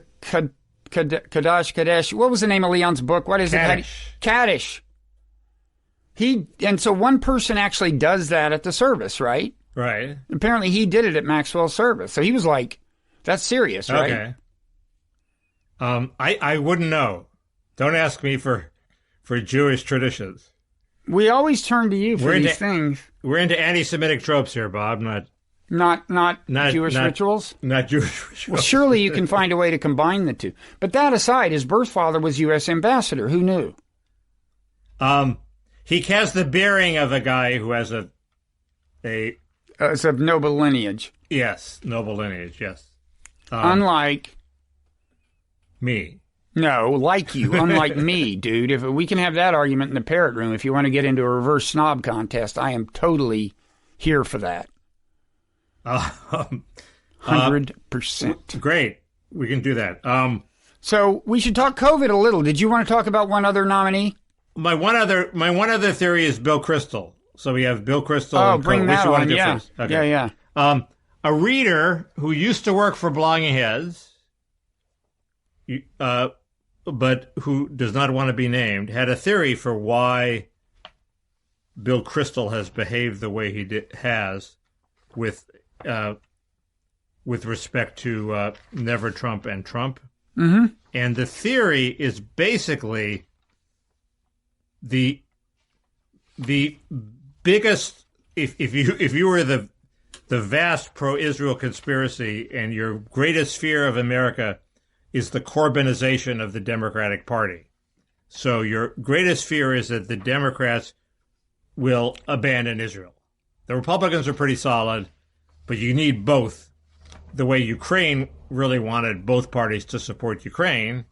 Kadesh? What was the name of Leon's book? What is it? Kaddish. And so one person actually does that at the service, right? Right. Apparently he did it at Maxwell's service. So he was like, that's serious, right? Okay. I wouldn't know. Don't ask me for Jewish traditions. We always turn to you for these things. We're into anti-Semitic tropes here, Bob, not Jewish rituals? Not Jewish rituals. Well, surely you can find a way to combine the two. But that aside, his birth father was U.S. ambassador. Who knew? He has the bearing of a guy who has it's of noble lineage. Yes, noble lineage, yes. Unlike... me. No, like you, unlike me, dude. If we can have that argument in the parrot room, if you want to get into a reverse snob contest, I am totally here for that. 100%. Great. We can do that. So we should talk COVID a little. Did you want to talk about one other nominee? My one other theory is Bill Kristol. So we have Bill Kristol. Oh, bring that on. Yeah. Okay. Yeah. A reader who used to work for Blogging Heads, but who does not want to be named, had a theory for why Bill Kristol has behaved the way he has with respect to Never Trump and Trump. Mm-hmm. And the theory is basically the biggest. If you were the vast pro-Israel conspiracy and your greatest fear of America is the Corbynization of the Democratic Party. So your greatest fear is that the Democrats will abandon Israel. The Republicans are pretty solid, but you need both. The way Ukraine really wanted both parties to support Ukraine,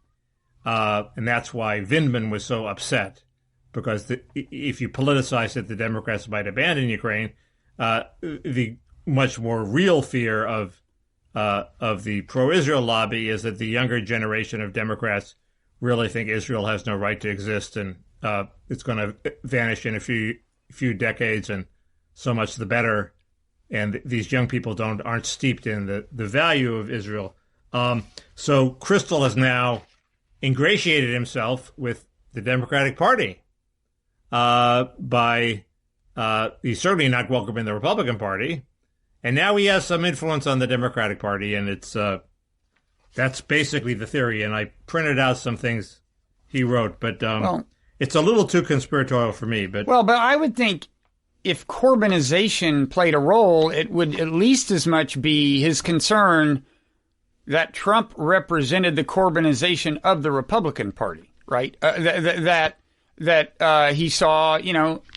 and that's why Vindman was so upset, because if you politicize it, the Democrats might abandon Ukraine. The much more real fear of the pro-Israel lobby is that the younger generation of Democrats really think Israel has no right to exist, and it's going to vanish in a few decades, and so much the better. And these young people aren't steeped in the value of Israel. So Kristol has now ingratiated himself with the Democratic Party by he's certainly not welcome in the Republican Party. And now he has some influence on the Democratic Party, and that's basically the theory. And I printed out some things he wrote, but it's a little too conspiratorial for me. But I would think if Corbynization played a role, it would at least as much be his concern that Trump represented the Corbynization of the Republican Party, right? That he saw,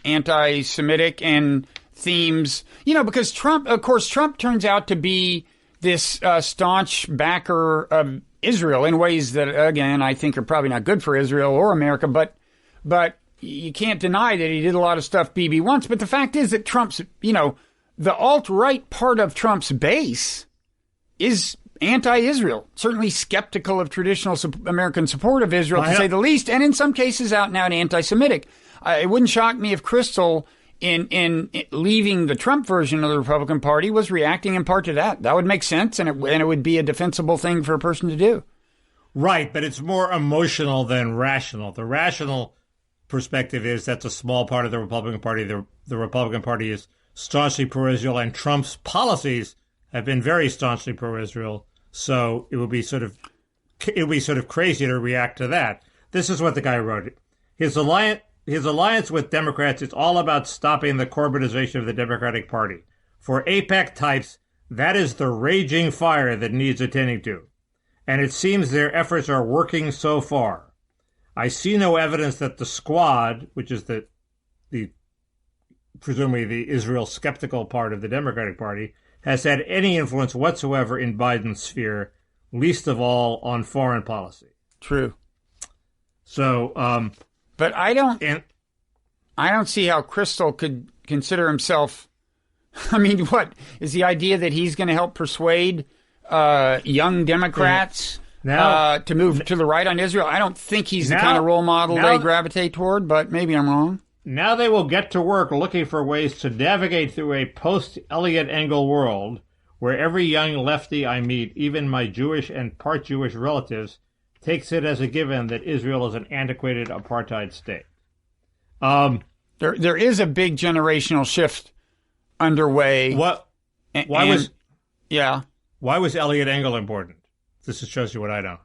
anti-Semitic and themes, because Trump turns out to be this staunch backer of Israel in ways that, again, I think are probably not good for Israel or America, but you can't deny that he did a lot of stuff Bibi wants. But the fact is that Trump's, the alt-right part of Trump's base is anti-Israel, certainly skeptical of traditional American support of Israel, to say the least, and in some cases out and out anti-Semitic. It wouldn't shock me if Kristol, in leaving the Trump version of the Republican Party, was reacting in part to that. That would make sense, and it would be a defensible thing for a person to do. Right, but it's more emotional than rational. The rational perspective is that's a small part of the Republican Party. The Republican Party is staunchly pro-Israel, and Trump's policies have been very staunchly pro-Israel. So it would be sort of crazy to react to that. This is what the guy wrote. His alliance with Democrats is all about stopping the Corbynization of the Democratic Party. For AIPAC types, that is the raging fire that needs attending to. And it seems their efforts are working so far. I see no evidence that the Squad, which is the presumably the Israel skeptical part of the Democratic Party, has had any influence whatsoever in Biden's sphere, least of all on foreign policy. True. So, but I don't see how Kristol could consider himself. I mean, what is the idea that he's going to help persuade young Democrats to move to the right on Israel? I don't think he's the kind of role model they gravitate toward, but maybe I'm wrong. Now they will get to work looking for ways to navigate through a post-Eliot Engel world where every young lefty I meet, even my Jewish and part Jewish relatives, takes it as a given that Israel is an antiquated apartheid state. There is a big generational shift underway. Why was Eliot Engel important? This shows you what I know.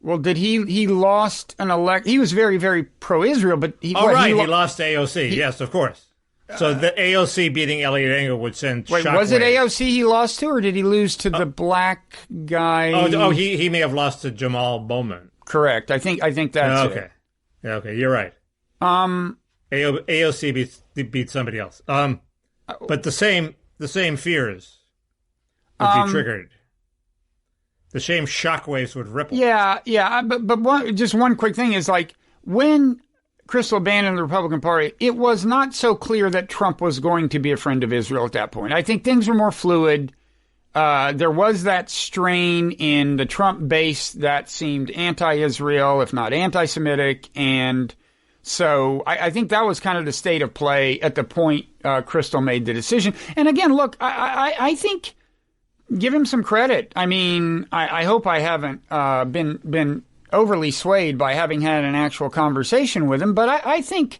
Well, did he lost an elect? He was very, very pro-Israel, but he lost to AOC. Yes, of course. So the AOC beating Eliot Engel would send shockwaves. Was it AOC he lost to, or did he lose to the black guy? He may have lost to Jamal Bowman. Correct. I think that's okay. Yeah, okay, you're right. AOC beat somebody else. But the same fears would be triggered. The same shockwaves would ripple. Yeah. But just one quick thing is, like, when Kristol abandoned the Republican Party, it was not so clear that Trump was going to be a friend of Israel at that point. I think things were more fluid. There was that strain in the Trump base that seemed anti-Israel, if not anti-Semitic. And so I think that was kind of the state of play at the point Kristol made the decision. And again, look, I think, give him some credit. I mean, I hope I haven't been overly swayed by having had an actual conversation with him, but I think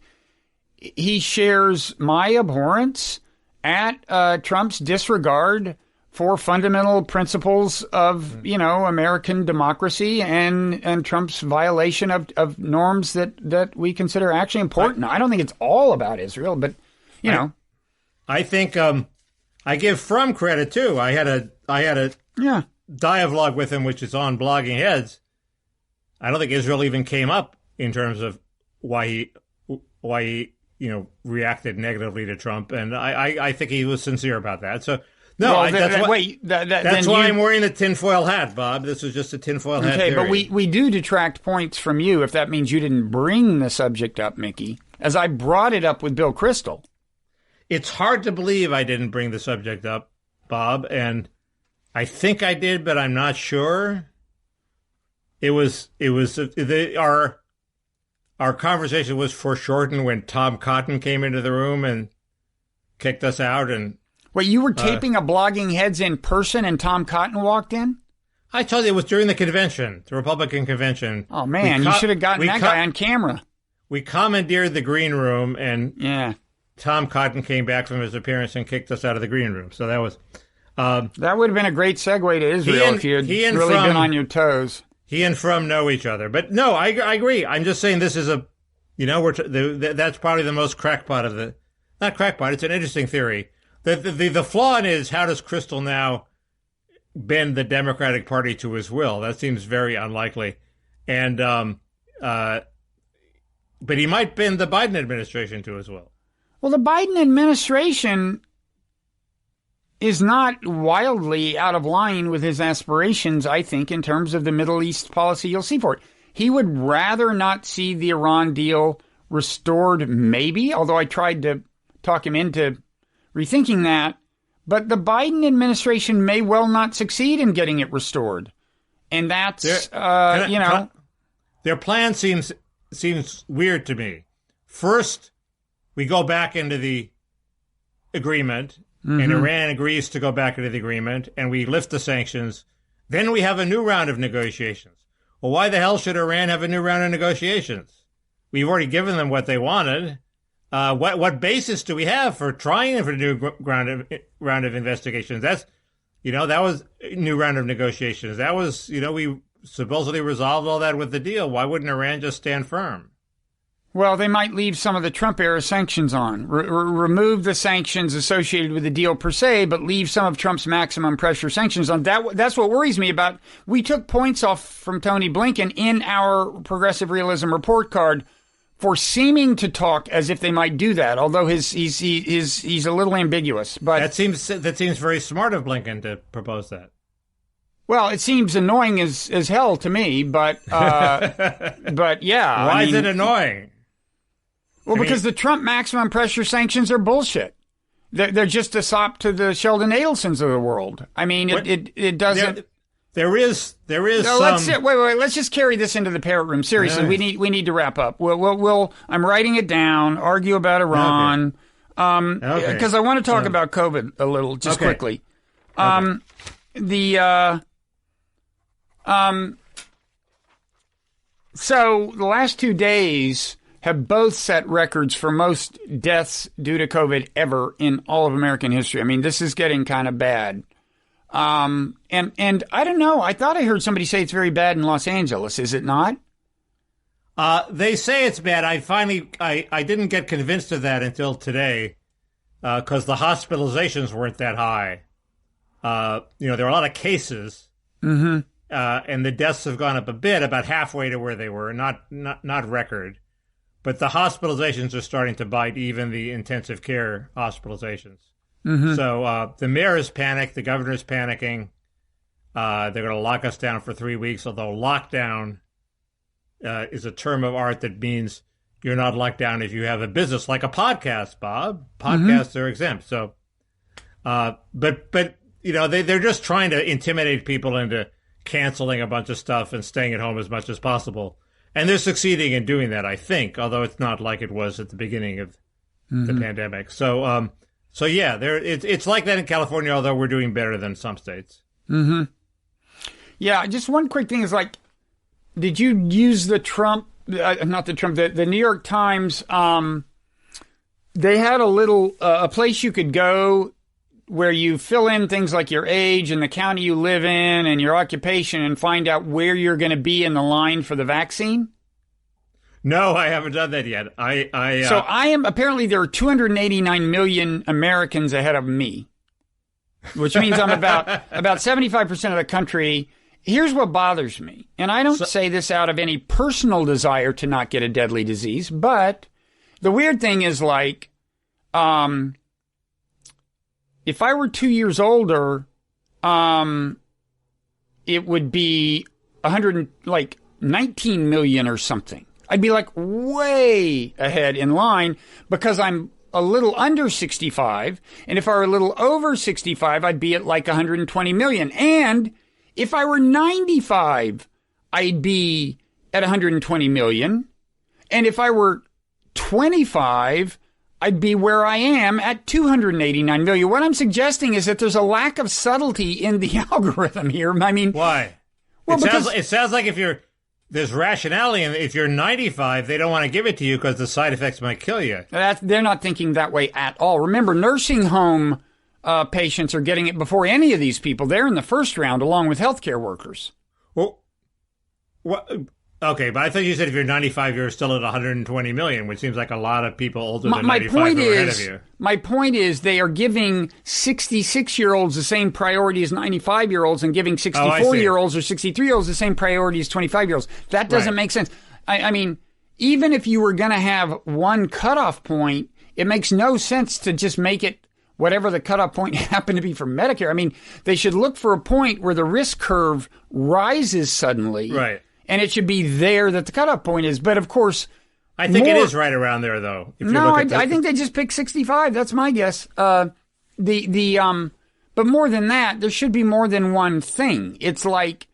he shares my abhorrence at Trump's disregard for fundamental principles of, American democracy and Trump's violation of norms that we consider actually important. I don't think it's all about Israel, but, I think I give Frum credit, too. I had a dialogue with him, which is on Blogging Heads. I don't think Israel even came up in terms of why he reacted negatively to Trump, and I think he was sincere about that. So that's why I'm wearing the tinfoil hat, Bob. This was just a tinfoil hat. Okay, theory. But we do detract points from you if that means you didn't bring the subject up, Mickey, as I brought it up with Bill Kristol. It's hard to believe I didn't bring the subject up, Bob, and I think I did, but I'm not sure. Our conversation was foreshortened when Tom Cotton came into the room and kicked us out. And wait, you were taping a Blogging Heads in person, and Tom Cotton walked in? I told you it was during the convention, the Republican convention. Oh man, you should have gotten that guy on camera. We commandeered the green room, and Tom Cotton came back from his appearance and kicked us out of the green room. So that was that would have been a great segue to Israel if you had really been on your toes. He and Frum know each other. But no, I agree. I'm just saying this is that's probably the most crackpot of the, not crackpot, it's an interesting theory. The flaw in it is, how does Kristol now bend the Democratic Party to his will? That seems very unlikely. And, but he might bend the Biden administration to his will. Well, the Biden administration is not wildly out of line with his aspirations, I think, in terms of the Middle East policy you'll see for it. He would rather not see the Iran deal restored, maybe, although I tried to talk him into rethinking that. but the Biden administration may well not succeed in getting it restored. And that's, their plan seems weird to me. First, we go back into the agreement, and Iran agrees to go back into the agreement, and we lift the sanctions. Then we have a new round of negotiations. Well, why the hell should Iran have a new round of negotiations? We've already given them what they wanted. What basis do we have for trying for a new round of investigations? That was a new round of negotiations. That was, we supposedly resolved all that with the deal. Why wouldn't Iran just stand firm? Well, they might leave some of the Trump-era sanctions on, remove the sanctions associated with the deal per se, but leave some of Trump's maximum pressure sanctions on. That's what worries me about. We took points off from Tony Blinken in our Progressive Realism report card for seeming to talk as if they might do that, although he's a little ambiguous. But that seems very smart of Blinken to propose that. Well, it seems annoying as hell to me, but yeah. Why is it annoying? Well, because the Trump maximum pressure sanctions are bullshit. They're just a sop to the Sheldon Adelsons of the world. I mean, it doesn't. There is. No, wait. Let's just carry this into the parrot room. Seriously, we need to wrap up. I'm writing it down. Argue about Iran. Because I want to talk about COVID a little, just quickly. So the last 2 days have both set records for most deaths due to COVID ever in all of American history. I mean, this is getting kind of bad. And I don't know. I thought I heard somebody say it's very bad in Los Angeles. Is it not? They say it's bad. I didn't get convinced of that until today, because the hospitalizations weren't that high. There are a lot of cases, and the deaths have gone up a bit, about halfway to where they were, not record. But the hospitalizations are starting to bite even the intensive care hospitalizations. So the mayor is panicked. The governor's panicking. They're going to lock us down for 3 weeks, although lockdown is a term of art that means you're not locked down if you have a business like a podcast, Bob. Podcasts are exempt. So, but they're just trying to intimidate people into canceling a bunch of stuff and staying at home as much as possible. And they're succeeding in doing that, I think, although it's not like it was at the beginning of the pandemic. So, yeah, it's like that in California, although we're doing better than some states. Yeah, just one quick thing is did you use the New York Times? They had a place you could go where you fill in things like your age and the county you live in and your occupation and find out where you're going to be in the line for the vaccine? No, I haven't done that yet. So I am, apparently there are 289 million Americans ahead of me, which means I'm about 75% of the country. Here's what bothers me. And I don't say this out of any personal desire to not get a deadly disease, but the weird thing is if I were 2 years older, it would be 19 million or something. I'd be way ahead in line because I'm a little under 65. And if I were a little over 65, I'd be at 120 million. And if I were 95, I'd be at 120 million. And if I were 25, I'd be where I am at 289 million. What I'm suggesting is that there's a lack of subtlety in the algorithm here. I mean, why? Well, it sounds like there's rationality, and if you're 95, they don't want to give it to you because the side effects might kill you. They're not thinking that way at all. Remember, nursing home patients are getting it before any of these people. They're in the first round along with healthcare workers. Well, okay, but I thought you said if you're 95, you're still at 120 million, which seems like a lot of people older than 95 are ahead of you. My point is they are giving 66-year-olds the same priority as 95-year-olds and giving 64-year-olds or 63-year-olds the same priority as 25-year-olds. That doesn't make sense. I mean, even if you were going to have one cutoff point, it makes no sense to just make it whatever the cutoff point happened to be for Medicare. I mean, they should look for a point where the risk curve rises suddenly. Right. And it should be there that the cutoff point is. But, of course, I think it is right around there, though. I think they just picked 65. That's my guess. but more than that, there should be more than one thing. It's like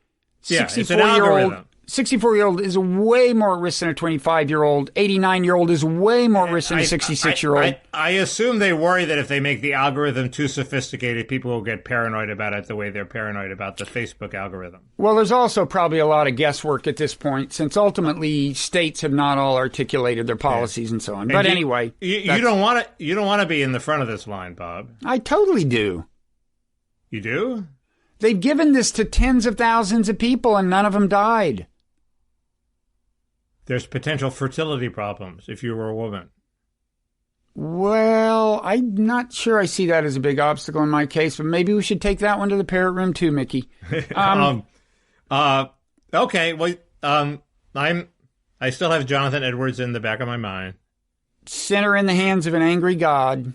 64-year-old. 64-year-old is way more at risk than a 25-year-old. 89-year-old is way more at risk than a 66-year-old. I assume they worry that if they make the algorithm too sophisticated, people will get paranoid about it the way they're paranoid about the Facebook algorithm. Well, there's also probably a lot of guesswork at this point, since ultimately states have not all articulated their policies and so on. But anyway, you don't want to be in the front of this line, Bob. I totally do. You do? They've given this to tens of thousands of people, and none of them died. There's potential fertility problems if you were a woman. Well, I'm not sure I see that as a big obstacle in my case, but maybe we should take that one to the parrot room too, Mickey. Okay. Well, I still have Jonathan Edwards in the back of my mind. Sinner in the hands of an angry God.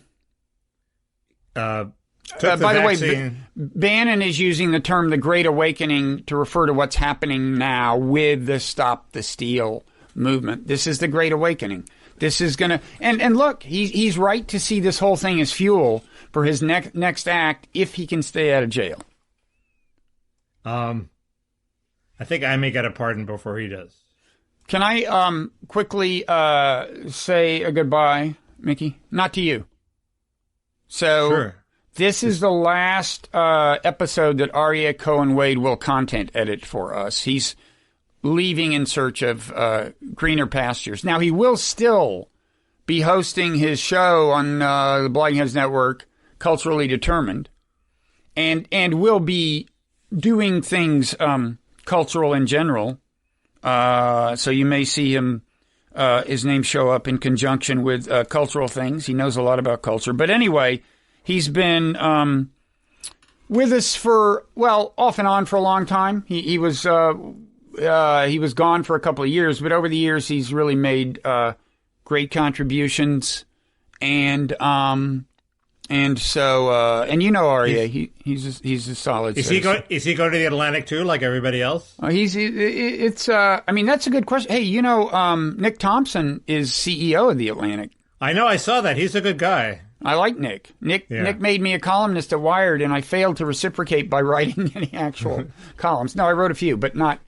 By the way, Bannon is using the term the Great Awakening to refer to what's happening now with the Stop the Steal movement. This is the Great Awakening. This is going to... And look, he's right to see this whole thing as fuel for his next act if he can stay out of jail. I think I may get a pardon before he does. Can I quickly say a goodbye, Mickey? Not to you. So... Sure. This is the last episode that Aryeh Cohen-Wade will content edit for us. He's leaving in search of greener pastures. Now, he will still be hosting his show on the Blogging Heads Network, Culturally Determined, and will be doing things cultural in general. So you may see him, his name show up in conjunction with cultural things. He knows a lot about culture. But anyway... He's been with us for, well, off and on for a long time. He was gone for a couple of years, but over the years he's really made great contributions. And so you know Aryeh, he's a solid. Is he going to the Atlantic too, like everybody else? I mean, that's a good question. Hey, you know, Nick Thompson is CEO of the Atlantic. I know, I saw that. He's a good guy. I like Nick. Nick made me a columnist at Wired, and I failed to reciprocate by writing any actual columns. No, I wrote a few, but not.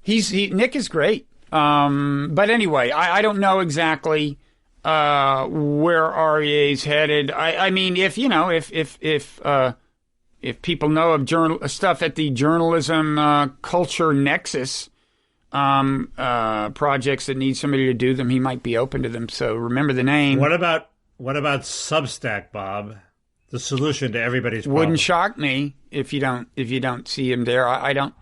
Nick is great. But anyway, I don't know exactly where Aryeh's headed. I mean, if people know of stuff at the journalism culture nexus. Projects that need somebody to do them, he might be open to them. So remember the name. What about Substack, Bob? The solution to everybody's problem. Wouldn't shock me if you don't see him there. I don't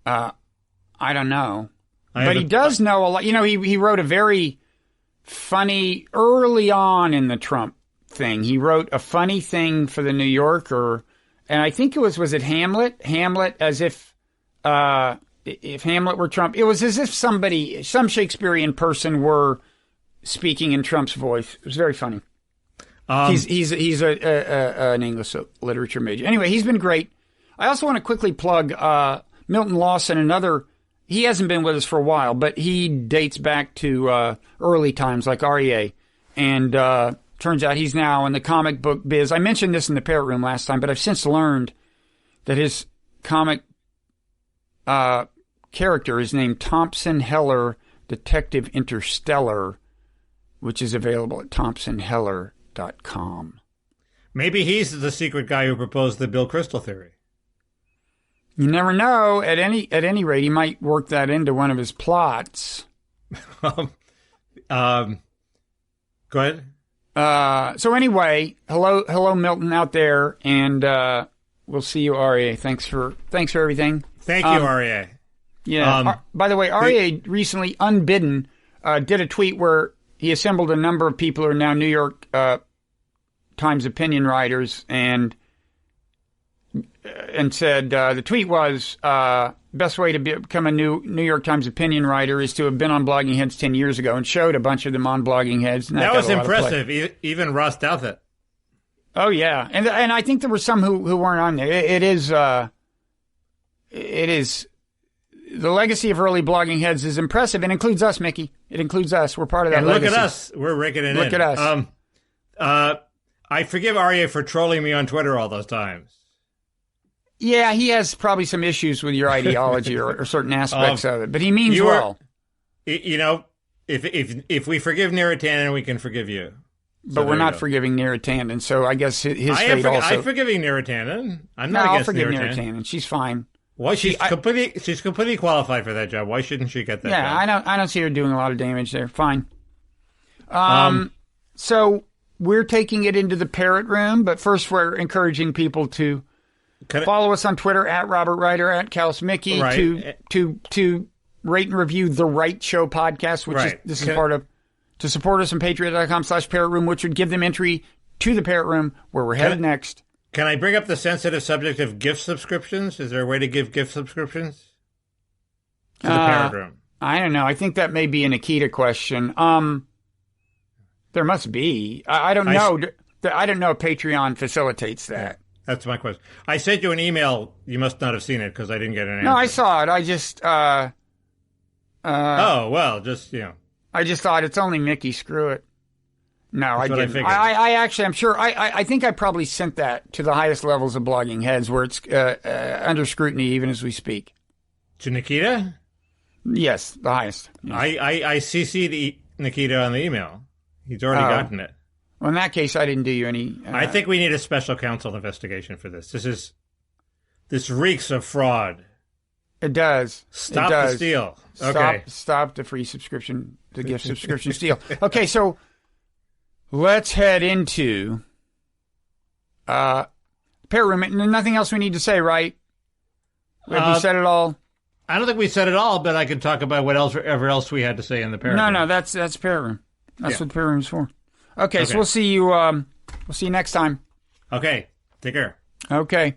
know. But he does know a lot. You know, he wrote a very funny early on in the Trump thing. He wrote a funny thing for the New Yorker, and I think it was it Hamlet? Hamlet, as if Hamlet were Trump. It was as if some Shakespearean person were speaking in Trump's voice. It was very funny. He's an English literature major. Anyway, he's been great. I also want to quickly plug Milton Lawson, he hasn't been with us for a while, but he dates back to early times like Aryeh. And turns out he's now in the comic book biz. I mentioned this in the Parrot Room last time, but I've since learned that his comic character is named Thompson Heller Detective Interstellar, which is available at thompsonheller.com. Maybe he's the secret guy who proposed the Bill Kristol theory. You never know. At any rate, he might work that into one of his plots. Go ahead. So anyway, hello, Milton out there, and we'll see you, Aryeh. Thanks for everything. Thank you, Aryeh. Yeah. By the way, Aryeh recently, unbidden, did a tweet where he assembled a number of people who are now New York Times opinion writers, and said the tweet was best way to become a New York Times opinion writer is to have been on Blogging Heads 10 years ago, and showed a bunch of them on Blogging Heads. And that was impressive. Even Ross Douthat. Oh yeah, and I think there were some who weren't on there. It is the legacy of early Blogging Heads is impressive, and includes us, Mickey. It includes us. We're part of that. And legacy. Look at us. We're raking it in. Look at us. I forgive Aryeh for trolling me on Twitter all those times. Yeah, he has probably some issues with your ideology or certain aspects of it, but he means well. You know, if we forgive Neera Tanden, we can forgive you. So but we're not forgiving Neera Tanden, so I guess his fate also. I'm forgiving Neera Tanden. I'm not against I'll forgive Neera Tanden. She's fine. Well, she's completely qualified for that job. Why shouldn't she get that job? Yeah, I don't see her doing a lot of damage there. Fine. So we're taking it into the parrot room, but first we're encouraging people to follow us on Twitter at Robert Wright or at Kausmickey to rate and review the Wright Show podcast, which this is part of. To support us on patreon.com/parrot room, which would give them entry to the parrot room where we're headed next. Can I bring up the sensitive subject of gift subscriptions? Is there a way to give gift subscriptions to the parrot room? I don't know. I think that may be a Nikita question. There must be. I don't know. I don't know if Patreon facilitates that. That's my question. I sent you an email. You must not have seen it because I didn't get an answer. No, I saw it. I just... I just thought it's only Mickey. Screw it. No, I didn't. I actually, I'm sure. I think I probably sent that to the highest levels of blogging heads where it's under scrutiny even as we speak. To Nikita? Yes, the highest. Yes. I CC'd Nikita on the email. He's already gotten it. Well, in that case, I didn't do you any... I think we need a special counsel investigation for this. This reeks of fraud. It does. Stop the steal. Okay. Stop the free subscription, the gift subscription steal. Okay, so let's head into parrot room. Nothing else we need to say, right? Have we said it all? I don't think we said it all, but I could talk about whatever else we had to say in the parrot room. No, that's parrot room. That's what the parrot room's for. Okay, so we'll see you next time. Okay, take care. Okay.